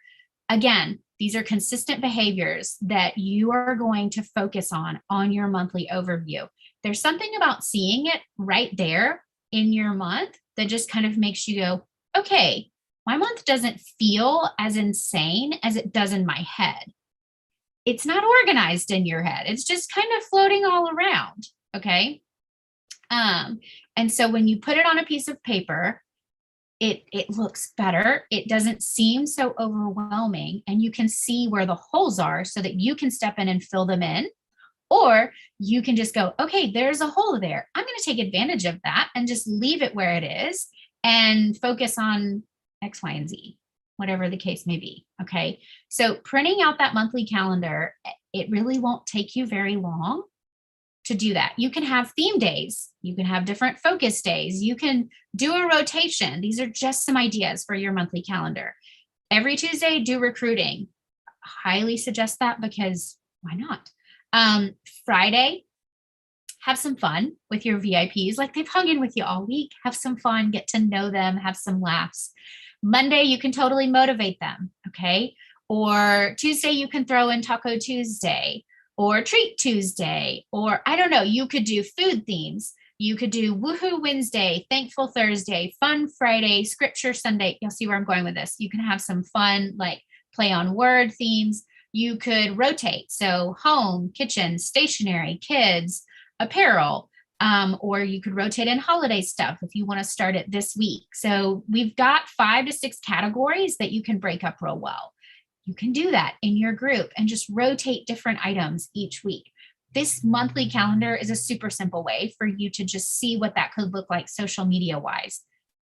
Again, these are consistent behaviors that you are going to focus on your monthly overview. There's something about seeing it right there in your month that just kind of makes you go, okay, my month doesn't feel as insane as it does in my head. It's not organized in your head. It's just kind of floating all around. Okay. And so when you put it on a piece of paper, it looks better. It doesn't seem so overwhelming, and you can see where the holes are so that you can step in and fill them in. Or you can just go, okay, there's a hole there. I'm going to take advantage of that and just leave it where it is and focus on X, Y, and Z, whatever the case may be. Okay. So printing out that monthly calendar, it really won't take you very long to do that. You can have theme days. You can have different focus days. You can do a rotation. These are just some ideas for your monthly calendar. Every Tuesday, do recruiting. Highly suggest that, because why not? Friday, have some fun with your VIPs. Like, they've hung in with you all week. Have some fun, get to know them, have some laughs. Monday, you can totally motivate them. Okay. Or Tuesday, you can throw in Taco Tuesday or Treat Tuesday, or I don't know, you could do food themes. You could do Woohoo Wednesday, Thankful Thursday, Fun Friday, Scripture Sunday. You'll see where I'm going with this. You can have some fun, like, play on word themes. You could rotate. So home, kitchen, stationery, kids, apparel, or you could rotate in holiday stuff if you want to start it this week. So we've got 5 to 6 categories that you can break up real well. You can do that in your group and just rotate different items each week. This monthly calendar is a super simple way for you to just see what that could look like social media wise.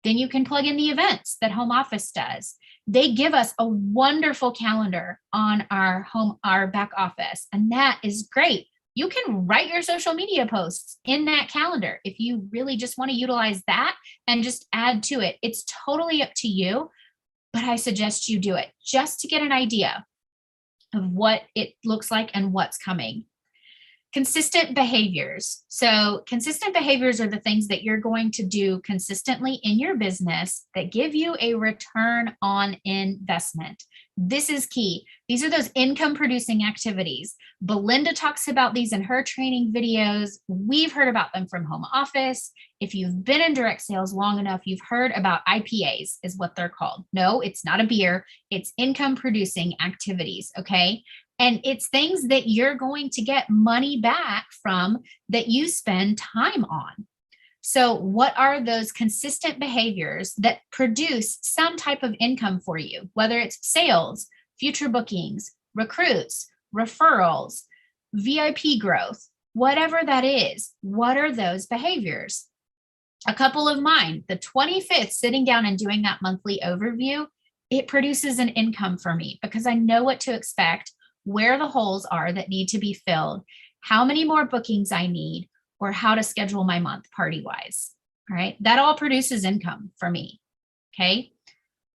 Then you can plug in the events that home office does. They give us a wonderful calendar on our back office, and that is great. You can write your social media posts in that calendar if you really just want to utilize that and just add to it. It's totally up to you, but I suggest you do it just to get an idea of what it looks like and what's coming. Consistent behaviors. So consistent behaviors are the things that you're going to do consistently in your business that give you a return on investment. This is key. These are those income producing activities. Belinda talks about these in her training videos. We've heard about them from home office. If you've been in direct sales long enough, you've heard about IPAs is what they're called. No, it's not a beer. It's income producing activities. Okay. And it's things that you're going to get money back from that you spend time on. So what are those consistent behaviors that produce some type of income for you, whether it's sales, future bookings, recruits, referrals, VIP growth, whatever that is? What are those behaviors? A couple of mine, the 25th, sitting down and doing that monthly overview, it produces an income for me because I know what to expect, where the holes are that need to be filled, how many more bookings I need, or how to schedule my month party-wise. All right, that all produces income for me. Okay,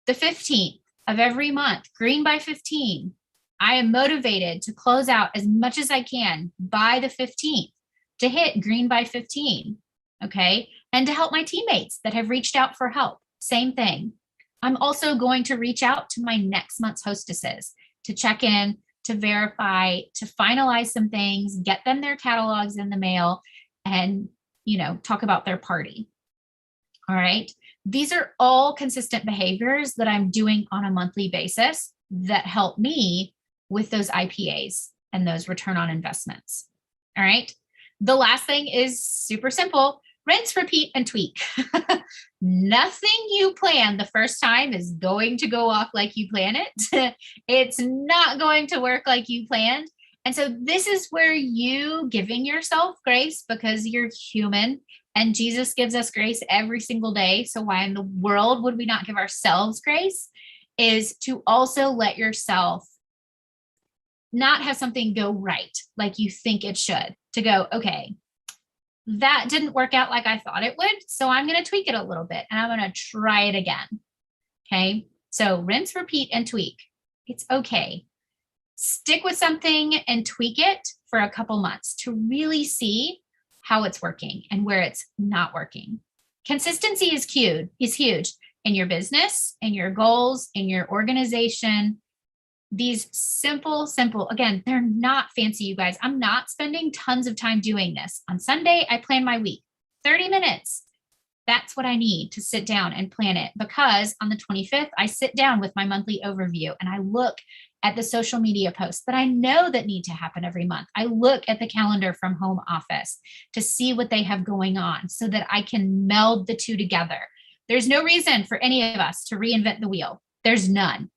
the 15th of every month, green by 15. I am motivated to close out as much as I can by the 15th to hit green by 15. Okay, and to help my teammates that have reached out for help. Same thing. I'm also going to reach out to my next month's hostesses to check in, to verify, to finalize some things, get them their catalogs in the mail, and, talk about their party. All right. These are all consistent behaviors that I'm doing on a monthly basis that help me with those IPAs and those return on investments. All right. The last thing is super simple. Rinse, repeat, and tweak. Nothing you plan the first time is going to go off like you plan it. It's not going to work like you planned. And so this is where you giving yourself grace, because you're human and Jesus gives us grace every single day. So why in the world would we not give ourselves grace? Is to also let yourself not have something go right like you think it should. To go, okay, that didn't work out like I thought it would. So I'm going to tweak it a little bit and I'm going to try it again. Okay. So rinse, repeat, and tweak. It's okay. Stick with something and tweak it for a couple months to really see how it's working and where it's not working. Consistency is huge in your business, in your goals, in your organization. These simple, again, they're not fancy, you guys. I'm not spending tons of time doing this. On Sunday, I plan my week, 30 minutes. That's what I need to sit down and plan it, because on the 25th, I sit down with my monthly overview and I look at the social media posts that I know that need to happen every month. I look at the calendar from home office to see what they have going on so that I can meld the two together. There's no reason for any of us to reinvent the wheel. There's none.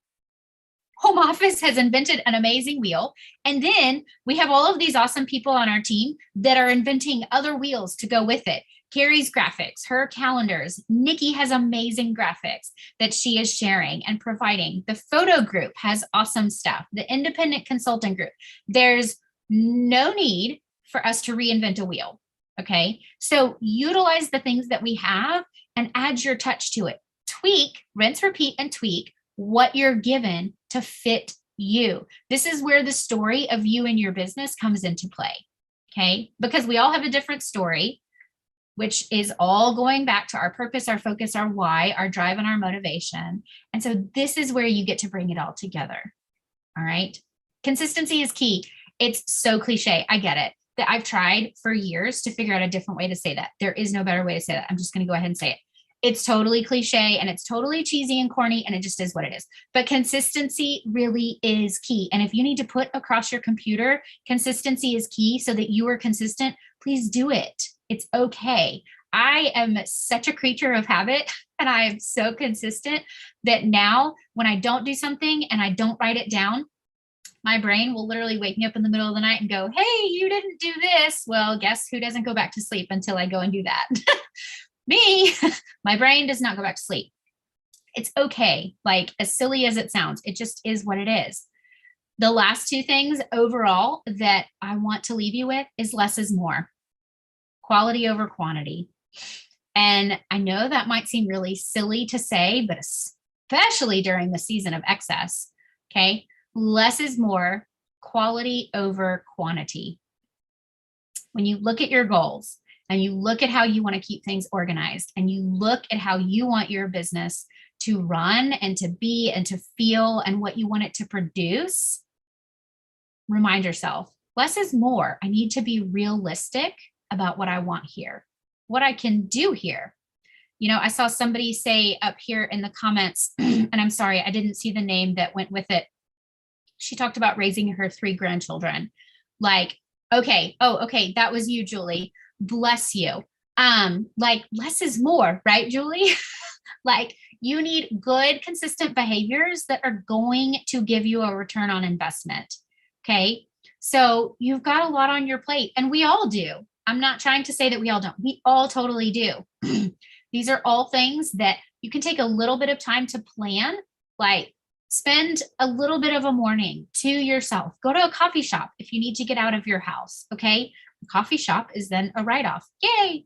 Home office has invented an amazing wheel. And then we have all of these awesome people on our team that are inventing other wheels to go with it. Carrie's graphics, her calendars. Nikki has amazing graphics that she is sharing and providing. The photo group has awesome stuff. The independent consulting group. There's no need for us to reinvent a wheel. Okay. So utilize the things that we have and add your touch to it. Tweak, rinse, repeat, and tweak what you're given to fit you. This is where the story of you and your business comes into play. Okay. Because we all have a different story, which is all going back to our purpose, our focus, our why, our drive, and our motivation. And so this is where you get to bring it all together. All right. Consistency is key. It's so cliche. I get it. That I've tried for years to figure out a different way to say that. There is no better way to say that. I'm just going to go ahead and say it. It's totally cliche and it's totally cheesy and corny, and it just is what it is. But consistency really is key. And if you need to put across your computer, consistency is key so that you are consistent, please do it. It's okay. I am such a creature of habit, and I am so consistent that now when I don't do something and I don't write it down, my brain will literally wake me up in the middle of the night and go, hey, you didn't do this. Well, guess who doesn't go back to sleep until I go and do that? Me. My brain does not go back to sleep. It's okay. Like, as silly as it sounds, it just is what it is. The last two things overall that I want to leave you with is less is more. Quality over quantity. And I know that might seem really silly to say, but especially during the season of excess. Okay. Less is more, quality over quantity. When you look at your goals and you look at how you want to keep things organized and you look at how you want your business to run and to be and to feel and what you want it to produce, remind yourself, less is more. I need to be realistic about what I want here, what I can do here. You know, I saw somebody say up here in the comments, and I'm sorry, I didn't see the name that went with it. She talked about raising her 3 grandchildren. Like, okay, okay, that was you, Julie. Bless you. Like, less is more, right, Julie? Like, you need good, consistent behaviors that are going to give you a return on investment. Okay, so you've got a lot on your plate, and we all do. I'm not trying to say that we all don't. We all totally do. These are all things that you can take a little bit of time to plan, like spend a little bit of a morning to yourself. Go to a coffee shop if you need to get out of your house, okay? A coffee shop is then a write-off. Yay!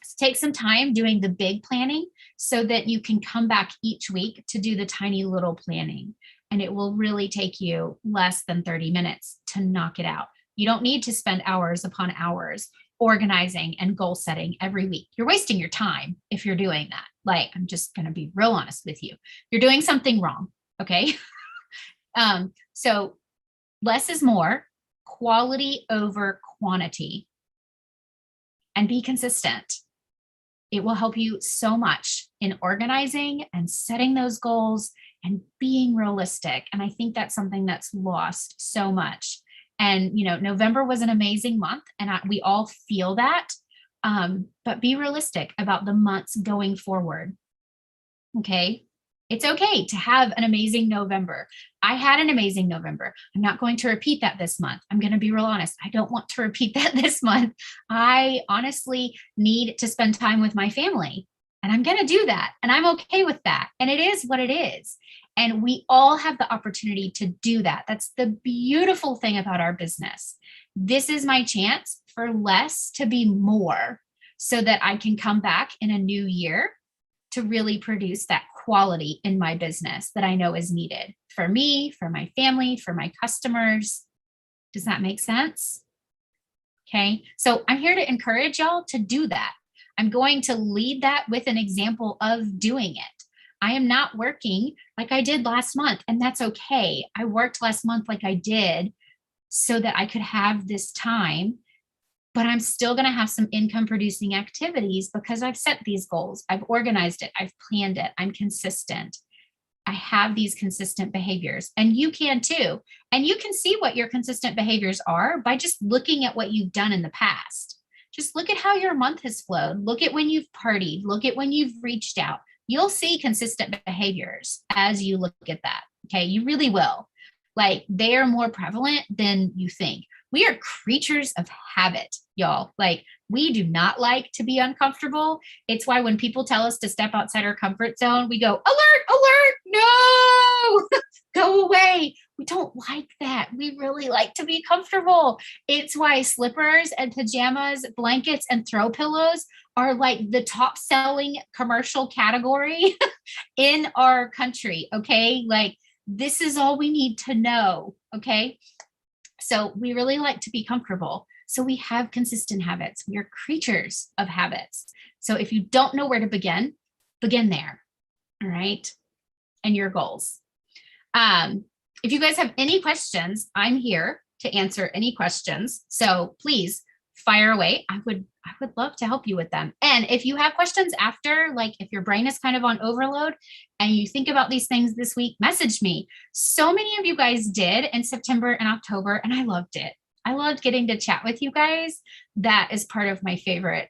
So take some time doing the big planning so that you can come back each week to do the tiny little planning. And it will really take you less than 30 minutes to knock it out. You don't need to spend hours upon hours organizing and goal setting every week. You're wasting your time if you're doing that. Like, I'm just going to be real honest with you. You're doing something wrong. Okay. So less is more, quality over quantity, and be consistent. It will help you so much in organizing and setting those goals and being realistic. And I think that's something that's lost so much. And, you know, November was an amazing month, and we all feel that, but be realistic about the months going forward. Okay. It's okay to have an amazing November. I had an amazing November. I'm not going to repeat that this month. I'm going to be real honest. I don't want to repeat that this month. I honestly need to spend time with my family, and I'm going to do that. And I'm okay with that. And it is what it is. And we all have the opportunity to do that. That's the beautiful thing about our business. This is my chance for less to be more, so that I can come back in a new year to really produce that quality in my business that I know is needed for me, for my family, for my customers. Does that make sense? Okay, so I'm here to encourage y'all to do that. I'm going to lead that with an example of doing it. I am not working like I did last month, and that's okay. I worked last month like I did so that I could have this time, but I'm still going to have some income producing activities because I've set these goals. I've organized it. I've planned it. I'm consistent. I have these consistent behaviors, and you can too. And you can see what your consistent behaviors are by just looking at what you've done in the past. Just look at how your month has flowed. Look at when you've partied. Look at when you've reached out. You'll see consistent behaviors as you look at that. Okay, you really will. Like, they are more prevalent than you think. We are creatures of habit, y'all. Like, we do not like to be uncomfortable. It's why when people tell us to step outside our comfort zone, we go, alert, alert, no, go away. We don't like that. We really like to be comfortable. It's why slippers and pajamas, blankets, and throw pillows are like the top selling commercial category in our country. Okay. Like, this is all we need to know. Okay. So we really like to be comfortable. So we have consistent habits. We are creatures of habits. So if you don't know where to begin there. All right. And your goals. If you guys have any questions, I'm here to answer any questions. So please fire away. I would love to help you with them. And if you have questions after, like if your brain is kind of on overload and you think about these things this week, message me. So many of you guys did in September and October, and I loved it. I loved getting to chat with you guys. That is part of my favorite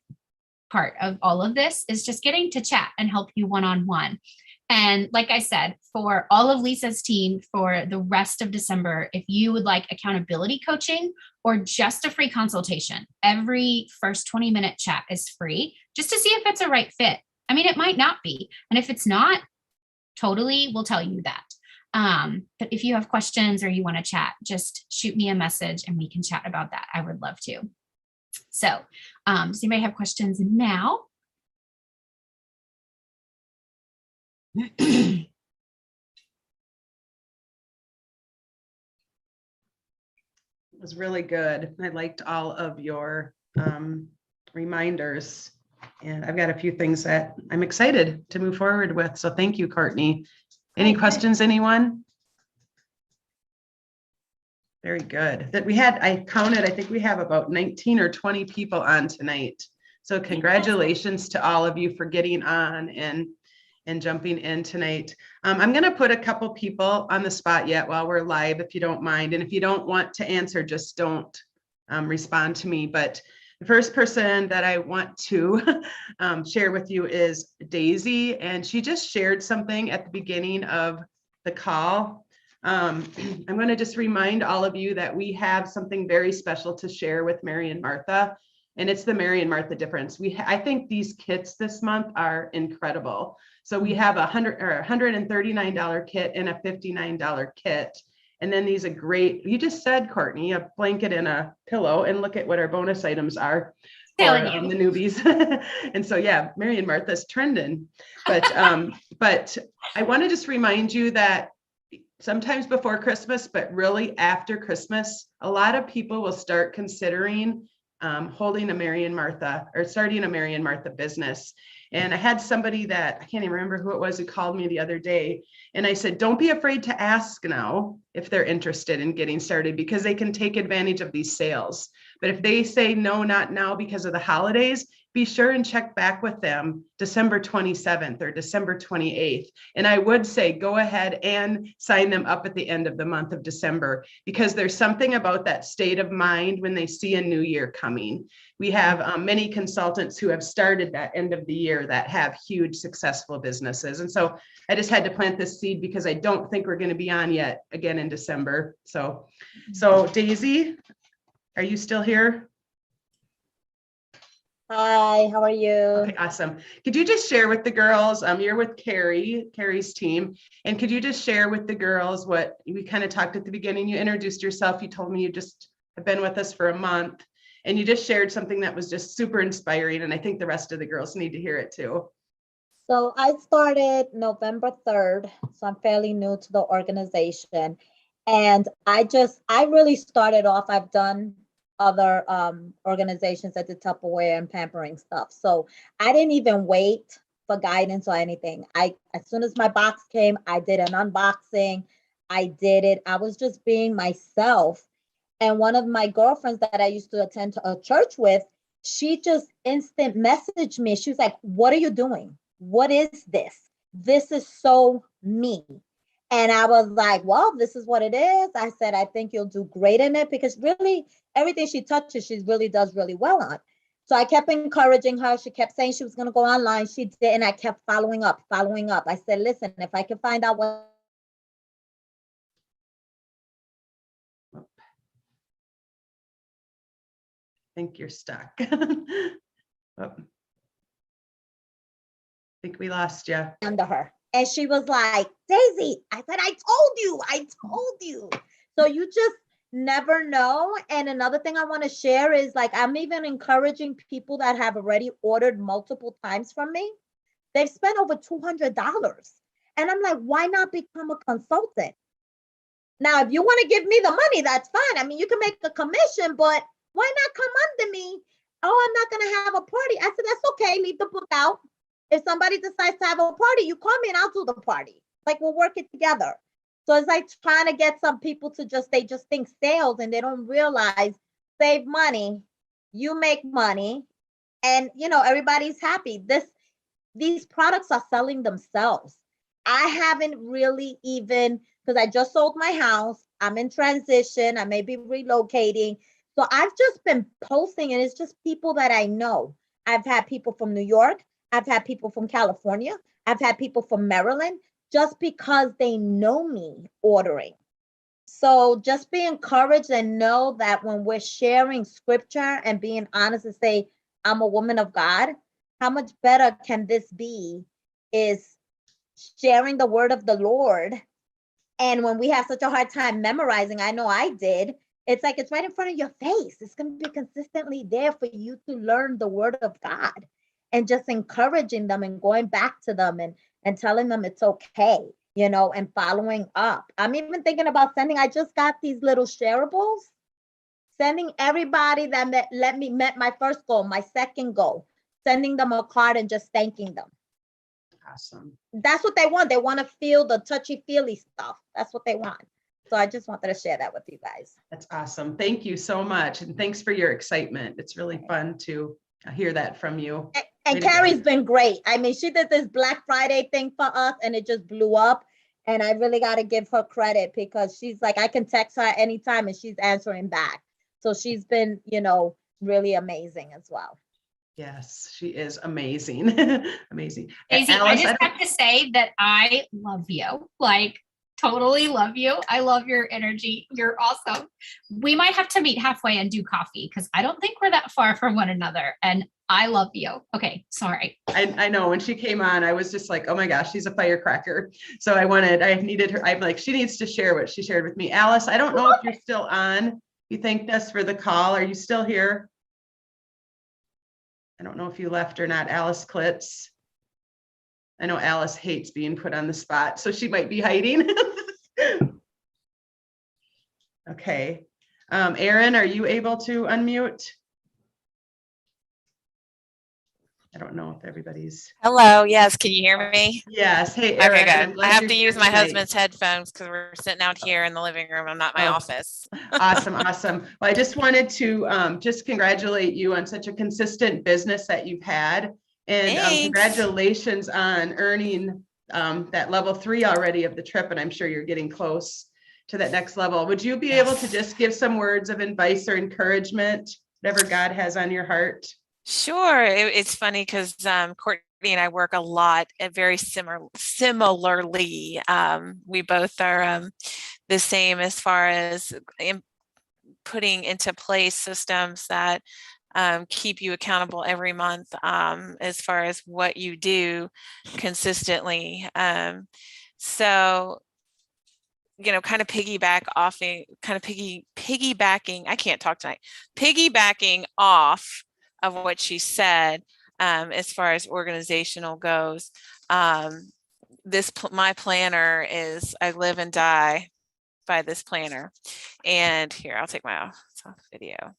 part of all of this, is just getting to chat and help you one-on-one. And like I said, for all of Lisa's team for the rest of December, if you would like accountability coaching or just a free consultation, every first 20-minute chat is free, just to see if it's a right fit. I mean, it might not be. And if it's not, totally, we'll tell you that. But if you have questions or you want to chat, just shoot me a message and we can chat about that. I would love to. So does anybody have questions now? It was really good. I liked all of your reminders, and I've got a few things that I'm excited to move forward with. So thank you, Courtney. Any questions, anyone? Very good. That we had, I counted, I think we have about 19 or 20 people on tonight. So congratulations to all of you for getting on and jumping in tonight. I'm going to put a couple people on the spot yet while we're live, if you don't mind. And if you don't want to answer, just don't respond to me. But the first person that I want to share with you is Daisy. And she just shared something at the beginning of the call. I'm going to just remind all of you that we have something very special to share with Mary and Martha. And it's the Mary and Martha difference. I think these kits this month are incredible. So we have $139 kit and a $59 kit. And then these are great, you just said, Courtney, a blanket and a pillow, and look at what our bonus items are for the newbies. And so, yeah, Mary and Martha's trending. But I want to just remind you that sometimes before Christmas, but really after Christmas, a lot of people will start considering holding a Mary and Martha or starting a Mary and Martha business. And I had somebody that I can't even remember who it was who called me the other day. And I said, don't be afraid to ask now if they're interested in getting started, because they can take advantage of these sales. But if they say no, not now because of the holidays, be sure and check back with them December 27th or December 28th. And I would say go ahead and sign them up at the end of the month of December, because there's something about that state of mind when they see a new year coming. We have many consultants who have started that end of the year that have huge successful businesses. And so I just had to plant this seed because I don't think we're going to be on yet again in December. So Daisy, are you still here? Hi, how are you? Okay, awesome. Could you just share with the girls, you're with Carrie's team, and could you just share with the girls what we kind of talked at the beginning? You introduced yourself. You told me you just have been with us for a month, and you just shared something that was just super inspiring. And I think the rest of the girls need to hear it too. So I started November 3rd, so I'm fairly new to the organization. And I really started off, I've done other organizations that did Tupperware and pampering stuff. So I didn't even wait for guidance or anything. As soon as my box came, I did an unboxing. I did it. I was just being myself. And one of my girlfriends that I used to attend a church with, she just instant messaged me. She was like, what are you doing? What is this? This is so me. And I was like, well, this is what it is. I said, I think you'll do great in it, because really everything she touches, she really does really well on. So I kept encouraging her. She kept saying she was going to go online. She did. And I kept following up. I said, listen, if I can find out what. I think you're stuck. Oh. I think we lost you. Under her. And she was like, Daisy, I said, I told you. So you just never know. And another thing I want to share is like, I'm even encouraging people that have already ordered multiple times from me. They've spent over $200. And I'm like, why not become a consultant? Now, if you want to give me the money, that's fine. I mean, you can make a commission, but why not come under me? Oh, I'm not going to have a party. I said, that's okay. Leave the book out. If somebody decides to have a party, you call me and I'll do the party. Like, we'll work it together. So it's like trying to get some people to they just think sales and they don't realize save money, you make money, and everybody's happy. These products are selling themselves. I haven't really even, because I just sold my house. I'm in transition. I may be relocating. So I've just been posting and it's just people that I know. I've had people from New York. I've had people from California. I've had people from Maryland just because they know me ordering. So just be encouraged and know that when we're sharing scripture and being honest and say, I'm a woman of God, how much better can this be is sharing the word of the Lord. And when we have such a hard time memorizing, I know I did, it's like it's right in front of your face. It's going to be consistently there for you to learn the word of God. And just encouraging them and going back to them and telling them it's okay, and following up. I'm even thinking about sending, I just got these little shareables, sending everybody that met my first goal, my second goal, sending them a card and just thanking them. Awesome. That's what they want. They want to feel the touchy-feely stuff. That's what they want. So I just wanted to share that with you guys. That's awesome. Thank you so much. And thanks for your excitement. It's really fun to hear that from you. And Carrie's been great. I mean, she did this Black Friday thing for us and it just blew up. And I really got to give her credit because she's like, I can text her anytime and she's answering back. So she's been, really amazing as well. Yes, she is amazing. Amazing. Daisy, Alice, I just have to say that I love you. Like, totally love you. I love your energy. You're awesome. We might have to meet halfway and do coffee because I don't think we're that far from one another. And I love you. Okay, sorry. I know when she came on, I was just like, oh my gosh, she's a firecracker. So I needed her. I'm like, she needs to share what she shared with me. Alice, I don't know if you're still on. You thanked us for the call. Are you still here? I don't know if you left or not, Alice Klitz. I know Alice hates being put on the spot, so she might be hiding. Okay. Erin, are you able to unmute? I don't know if everybody's. Hello, yes, can you hear me? Yes. Hey, Erin. Okay, I'm good. glad I have you're to here use my tonight. husband's headphones because we're sitting out here in the living room. I'm not in my Oh. office. Awesome. Awesome. Well, I just wanted to just congratulate you on such a consistent business that you've had. And Thanks. congratulations on earning that level 3 already of the trip. And I'm sure you're getting close to that next level. Would you be able to just give some words of advice or encouragement, whatever God has on your heart? Sure. It's funny because Courtney and I work a lot and very similarly. We both are the same as far as putting into place systems that keep you accountable every month as far as what you do consistently. So, kind of piggybacking, I can't talk tonight, piggybacking off of what she said as far as organizational goes. My planner is, I live and die by this planner. And here, I'll take my off video.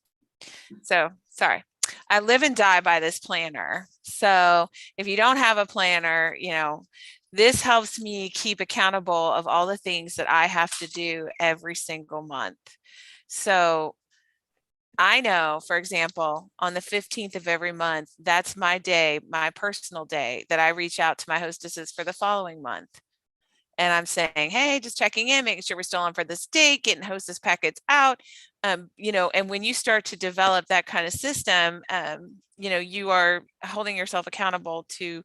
So sorry. I live and die by this planner. So if you don't have a planner, this helps me keep accountable of all the things that I have to do every single month. So I know, for example, on the 15th of every month, that's my day, my personal day that I reach out to my hostesses for the following month. and I'm saying, hey, just checking in, making sure we're still on for this date, getting hostess packets out. You know, and when you start to develop that kind of system, you know, you are holding yourself accountable to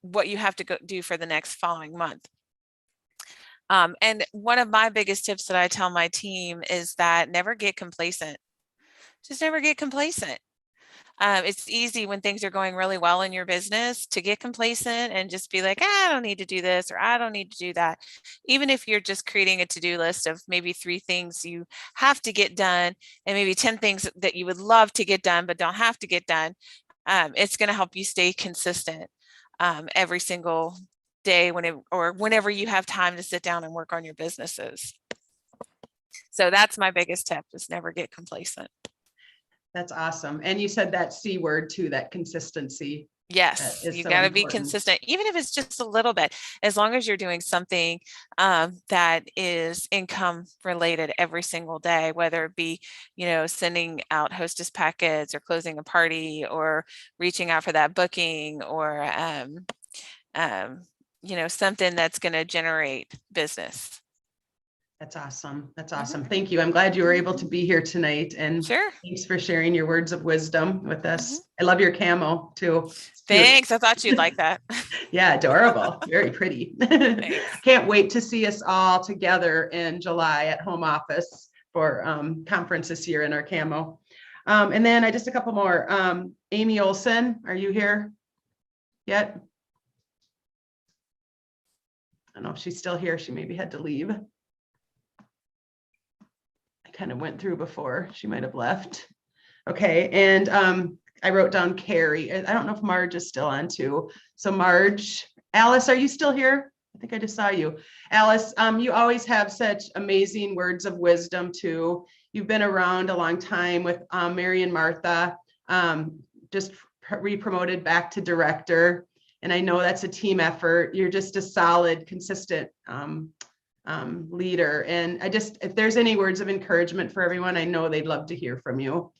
what you have to go do for the next following month. And one of my biggest tips that I tell my team is that never get complacent. Just never get complacent. It's easy when things are going really well in your business to get complacent and just be like, I don't need to do this, or I don't need to do that. Even if you're just creating a to-do list of maybe 3 things you have to get done and maybe 10 things that you would love to get done but don't have to get done, it's going to help you stay consistent every single day whenever you have time to sit down and work on your businesses. So that's my biggest tip, is never get complacent. That's awesome. And you said that C word too, that consistency. Yes, is you so got to be important. consistent, even if it's just a little bit, as long as you're doing something that is income related every single day, whether it be, you know, sending out hostess packets or closing a party or reaching out for that booking, or, you know, something that's going to generate business. That's awesome. That's awesome. Thank you. I'm glad you were able to be here tonight, and Sure. thanks for sharing your words of wisdom with us. I love your camo too. It's cute. Thanks. I thought you'd like that. Yeah, adorable. Very pretty. Can't wait to see us all together in July at home office for conference this year in our camo. And then just a couple more. Amy Olson, are you here yet? I don't know if she's still here. She maybe had to leave. I kind of went through before. She might have left. Okay, and I wrote down Carrie. I don't know if Marge is still on too. So Marge, Alice, are you still here? I think I just saw you. Alice, you always have such amazing words of wisdom too. You've been around a long time with Mary and Martha, just re-promoted back to director. And I know that's a team effort. You're just a solid, consistent leader. And if there's any words of encouragement for everyone, I know they'd love to hear from you.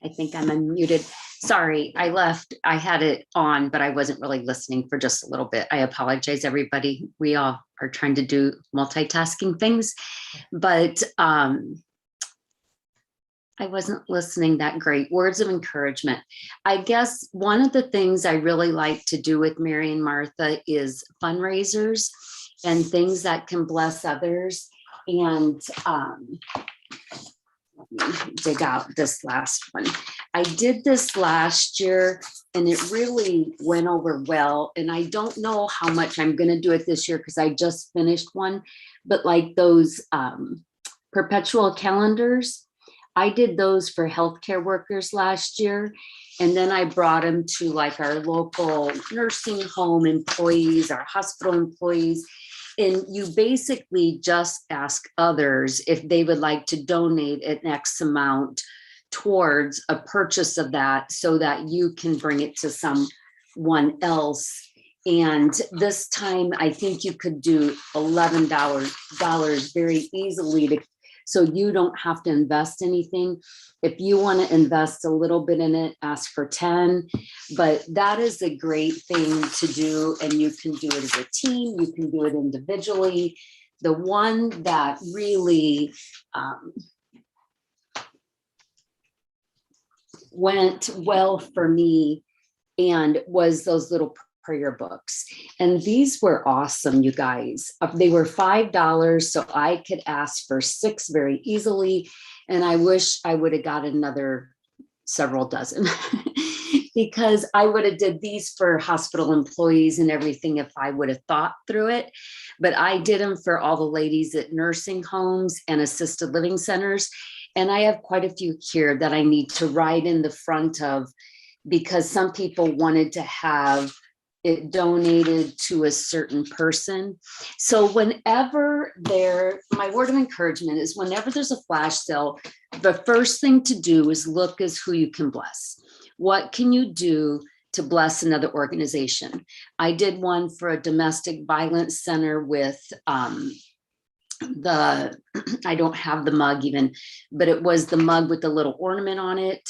I think I'm unmuted. Sorry, I left. I had it on, but I wasn't really listening for just a little bit. I apologize, everybody. We all are trying to do multitasking things, but I wasn't listening that great. Words of encouragement. I guess one of the things I really like to do with Mary and Martha is fundraisers and things that can bless others. And let me dig out this last one. I did this last year and it really went over well. And I don't know how much I'm going to do it this year because I just finished one, but like those perpetual calendars, I did those for healthcare workers last year. And then I brought them to like our local nursing home employees, our hospital employees. And you basically just ask others if they would like to donate an X amount towards a purchase of that so that you can bring it to someone else. And this time, I think you could do $11 very easily so you don't have to invest anything. If you want to invest a little bit in it, ask for 10, but that is a great thing to do. And you can do it as a team, you can do it individually. The one that really went well for me and was those little prayer books. And these were awesome, you guys. They were $5, so I could ask for 6 very easily. And I wish I would have got another several dozen because I would have did these for hospital employees and everything if I would have thought through it. But I did them for all the ladies at nursing homes and assisted living centers. And I have quite a few here that I need to write in the front of because some people wanted to have it donated to a certain person. So whenever my word of encouragement is whenever there's a flash sale, the first thing to do is look as who you can bless. What can you do to bless another organization? I did one for a domestic violence center with I don't have the mug even, but it was the mug with the little ornament on it.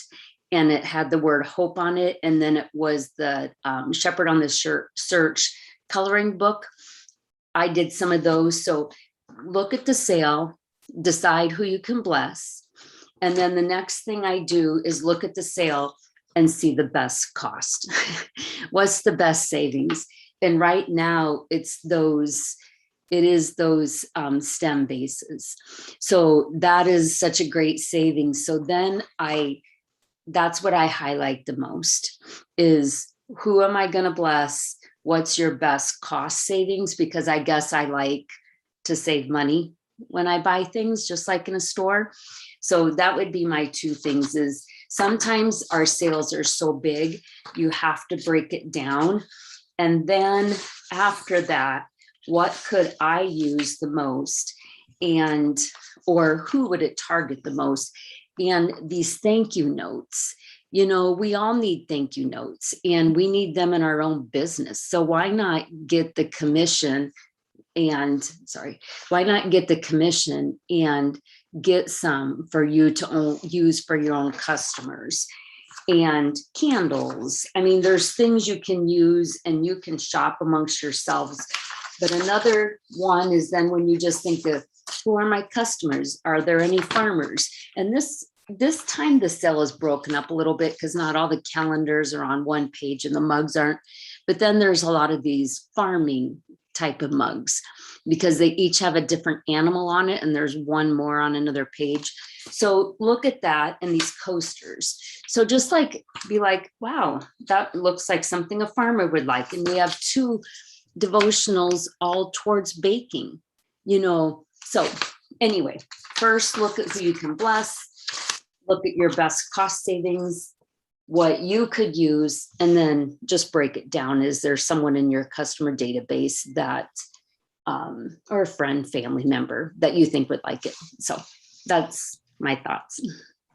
and it had the word hope on it. And then it was the Shepherd on the Search coloring book. I did some of those. So look at the sale, decide who you can bless. And then the next thing I do is look at the sale and see the best cost. What's the best savings? And right now it is those STEM bases. So that is such a great savings. So then that's what I highlight the most is who am I going to bless? What's your best cost savings? Because I guess I like to save money when I buy things, just like in a store. So that would be my two things is sometimes our sales are so big, you have to break it down. And then after that, what could I use the most or who would it target the most? And these thank you notes, we all need thank you notes and we need them in our own business. So why not get the commission and get some for you to use for your own customers? And candles. I mean, there's things you can use and you can shop amongst yourselves. But another one is then when you just think of who are my customers? Are there any farmers? And this time the sale is broken up a little bit because not all the calendars are on one page and the mugs aren't. But then there's a lot of these farming type of mugs because they each have a different animal on it and there's one more on another page. So look at that and these coasters. So just be like, wow, that looks like something a farmer would like. And we have 2 devotionals all towards baking, So anyway, first look at who you can bless, look at your best cost savings, what you could use, and then just break it down. Is there someone in your customer database that, or a friend, family member that you think would like it? So that's my thoughts.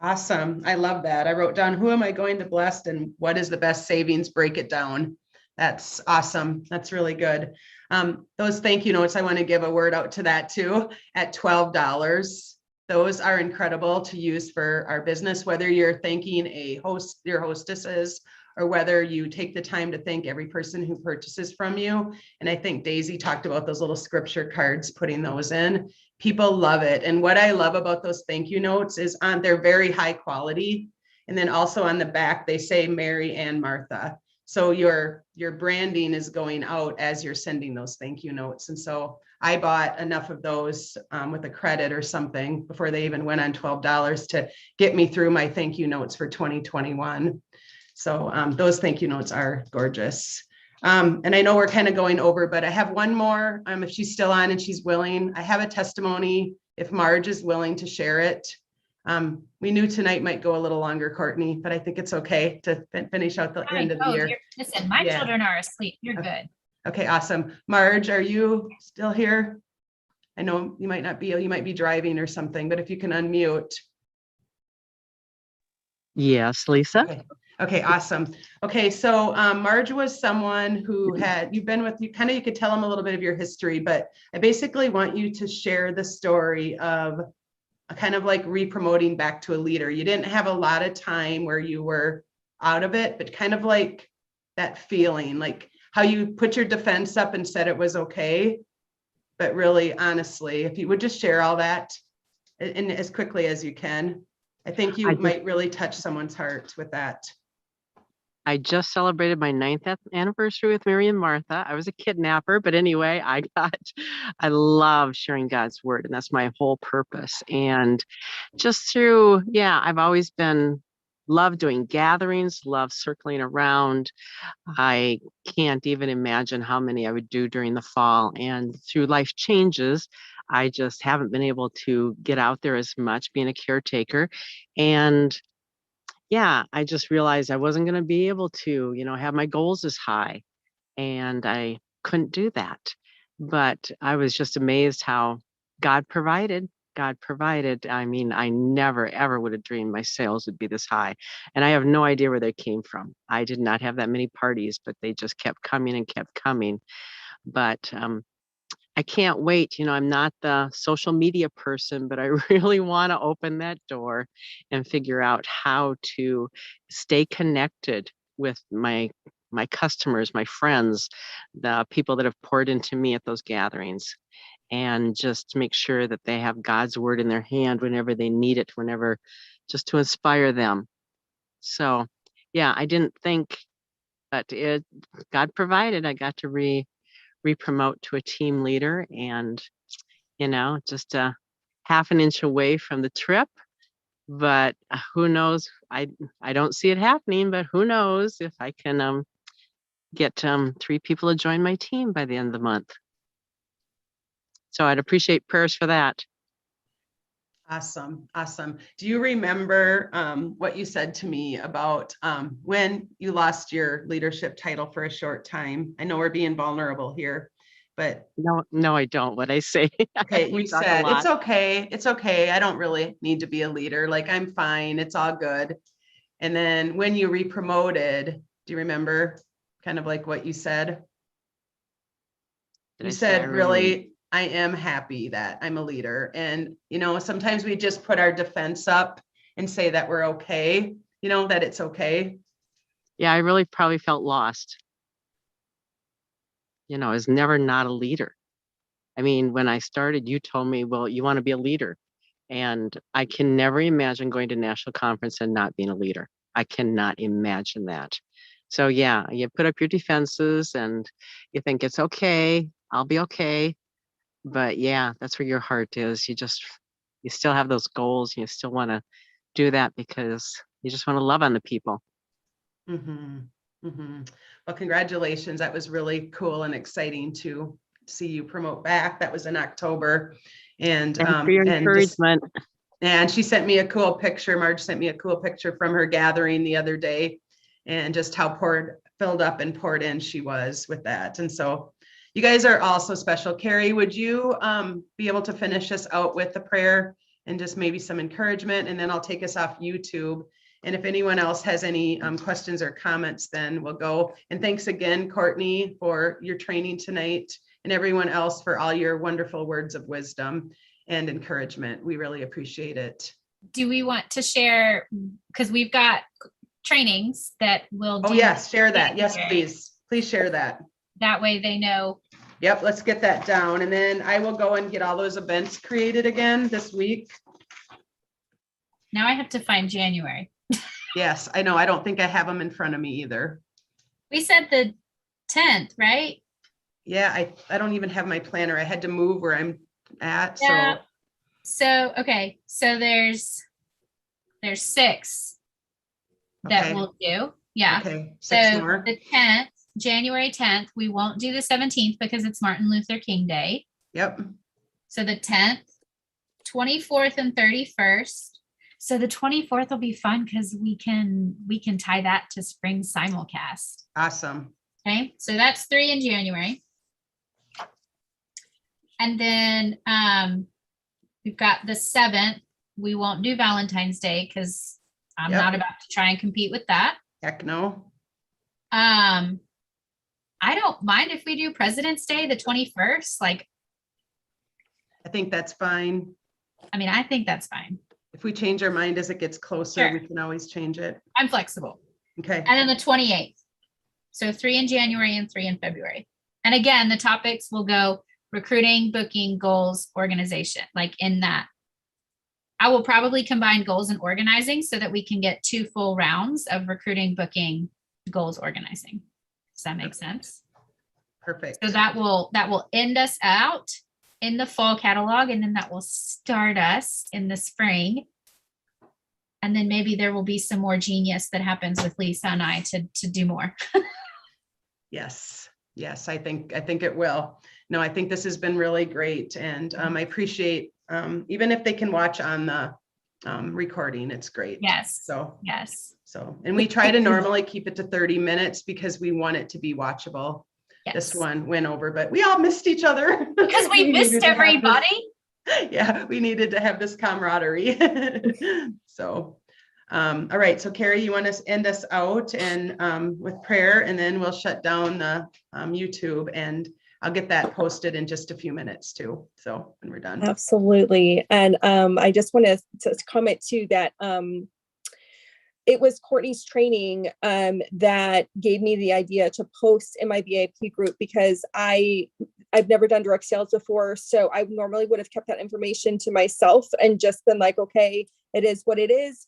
Awesome. I love that. I wrote down, who am I going to bless and what is the best savings? Break it down. That's awesome. That's really good. Those thank you notes, I want to give a word out to that too at $12. Those are incredible to use for our business, whether you're thanking your hostesses, or whether you take the time to thank every person who purchases from you. And I think Daisy talked about those little scripture cards, putting those in. People love it. And what I love about those thank you notes is they're very high quality. And then also on the back, they say Mary and Martha. So your branding is going out as you're sending those thank you notes. And so I bought enough of those with a credit or something before they even went on $12 to get me through my thank you notes for 2021. So those thank you notes are gorgeous. And I know we're kind of going over, but I have one more, if she's still on and she's willing. I have a testimony, if Marge is willing to share it. We knew tonight might go a little longer, Courtney, but I think it's okay to finish out the end of the year. Listen, my children are asleep. You're good. Okay, awesome. Marge, are you still here? I know you might not be, you might be driving or something, but if you can unmute. Yes, Lisa. Okay, awesome. Okay, so Marge was someone who you've been with, you could tell them a little bit of your history, but I basically want you to share the story of kind of like re-promoting back to a leader. You didn't have a lot of time where you were out of it, but kind of like that feeling, like how you put your defense up and said it was okay. But really, honestly, if you would just share all that and as quickly as you can, I think you might really touch someone's heart with that. I just celebrated my 9th anniversary with Mary and Martha. I was a kidnapper, but anyway, I love sharing God's word, and that's my whole purpose. And just I've always love doing gatherings, love circling around. I can't even imagine how many I would do during the fall. And through life changes, I just haven't been able to get out there as much, being a caretaker. And I just realized I wasn't going to be able to, have my goals as high, and I couldn't do that. But I was just amazed how God provided. I mean, I never, ever would have dreamed my sales would be this high. And I have no idea where they came from. I did not have that many parties, but they just kept coming and kept coming. But I can't wait. I'm not the social media person, but I really want to open that door and figure out how to stay connected with my customers, my friends, the people that have poured into me at those gatherings, and just make sure that they have God's word in their hand whenever they need it, whenever, just to inspire them. So yeah, I didn't think, but God provided. I got to re-promote to a team leader, and just a half an inch away from the trip. But who knows? I don't see it happening, but who knows if I can get 3 people to join my team by the end of the month. So I'd appreciate prayers for that. Awesome. Do you remember what you said to me about when you lost your leadership title for a short time? I know we're being vulnerable here, but No, I don't. What I say. okay, We you talk a said lot. it's okay. I don't really need to be a leader. Like, I'm fine. It's all good. And then when you re-promoted, do you remember kind of like what you said? Did You I say I said, really, I am happy that I'm a leader. And, sometimes we just put our defense up and say that we're okay, that it's okay. Yeah, I really probably felt lost. I was never not a leader. I mean, when I started, you told me, well, you want to be a leader. And I can never imagine going to national conference and not being a leader. I cannot imagine that. So yeah, you put up your defenses and you think it's okay, I'll be okay. But yeah, that's where your heart is. You still have those goals. You still want to do that because you just want to love on the people. Mm-hmm. Mm-hmm. Well, congratulations. That was really cool and exciting to see you promote back. That was in October. And Thanks for your encouragement. And she sent me a cool picture. Marge sent me a cool picture from her gathering the other day, and just how filled up and poured in she was with that. And so you guys are all so special. Carrie, would you be able to finish us out with the prayer and just maybe some encouragement, and then I'll take us off YouTube. And if anyone else has any questions or comments, then we'll go. And thanks again, Courtney, for your training tonight, and everyone else for all your wonderful words of wisdom and encouragement. We really appreciate it. Do we want to share, because we've got trainings that will do. Oh yes, share that. Yes, January. please. Please share that. That way they know. Yep, let's get that down. And then I will go and get all those events created again this week. Now I have to find January. Yes, I know. I don't think I have them in front of me either. We said the 10th, right? Yeah, I don't even have my planner. I had to move where I'm at. Yeah. So Okay. So there's 6 that okay. we'll do. Yeah. Okay, 6 So more. the 10th, January 10th, we won't do the 17th because it's Martin Luther King Day. Yep. So the 10th, 24th and 31st. So the 24th will be fun because we can tie that to spring simulcast. Awesome. Okay. So that's 3 in January. And then we've got the 7th. We won't do Valentine's Day because I'm Yep. not about to try and compete with that. Heck no. I don't mind if we do President's Day, the 21st. Like, I think that's fine. I mean, I think that's fine. If we change our mind as it gets closer, Sure. we can always change it. I'm flexible. Okay. And then the 28th. So 3 in January and 3 in February. And again, the topics will go recruiting, booking, goals, organization, like in that. I will probably combine goals and organizing so that we can get 2 full rounds of recruiting, booking, goals, organizing. Does that make sense? Perfect. So that will end us out in the fall catalog, and then that will start us in the spring. And then maybe there will be some more genius that happens with Lisa and I to do more. Yes. Yes, I think it will. No, I think this has been really great. And I appreciate, even if they can watch on the recording, it's great. Yes. So, Yes. and we try to normally keep it to 30 minutes because we want it to be watchable. Yes. This one went over, but we all missed each other. Because we missed needed to have this- everybody. Yeah, we needed to have this camaraderie. So, all right. So Carrie, you want to end us out and with prayer, and then we'll shut down the YouTube. And I'll get that posted in just a few minutes too. So when we're done. Absolutely. And I just want to comment too that it was Courtney's training that gave me the idea to post in my VIP group, because I've never done direct sales before. So I normally would have kept that information to myself and just been like, okay, it is what it is.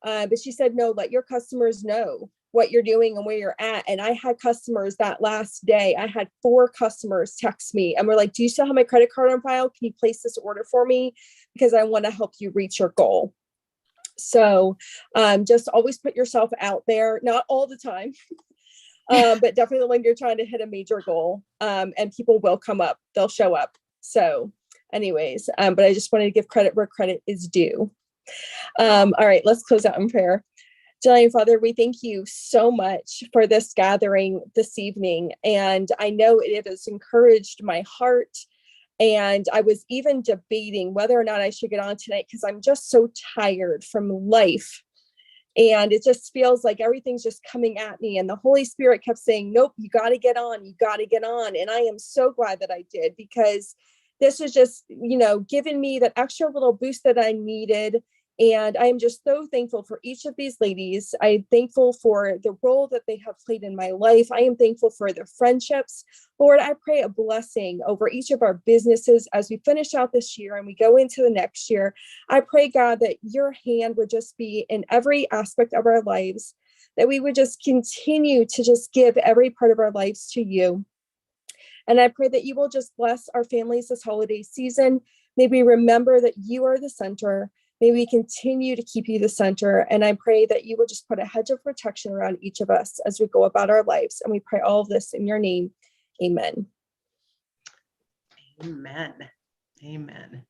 But she said, no, let your customers know what you're doing and where you're at. And I had customers that last day, I had 4 customers text me and we're like, do you still have my credit card on file? Can you place this order for me? Because I want to help you reach your goal. So just always put yourself out there, not all the time, but definitely when you're trying to hit a major goal, and people will come up, they'll show up. So anyways, but I just wanted to give credit where credit is due. All right, let's close out in prayer. Dear Father, we thank you so much for this gathering this evening. And I know it has encouraged my heart. And I was even debating whether or not I should get on tonight because I'm just so tired from life. And it just feels like everything's just coming at me. And the Holy Spirit kept saying, nope, you got to get on. You got to get on. And I am so glad that I did, because this is just, giving me that extra little boost that I needed. And I am just so thankful for each of these ladies. I'm thankful for the role that they have played in my life. I am thankful for their friendships. Lord, I pray a blessing over each of our businesses as we finish out this year and we go into the next year. I pray, God, that your hand would just be in every aspect of our lives, that we would just continue to just give every part of our lives to you. And I pray that you will just bless our families this holiday season. May we remember that you are the center. May we continue to keep you the center. And I pray that you will just put a hedge of protection around each of us as we go about our lives. And we pray all of this in your name. Amen. Amen. Amen.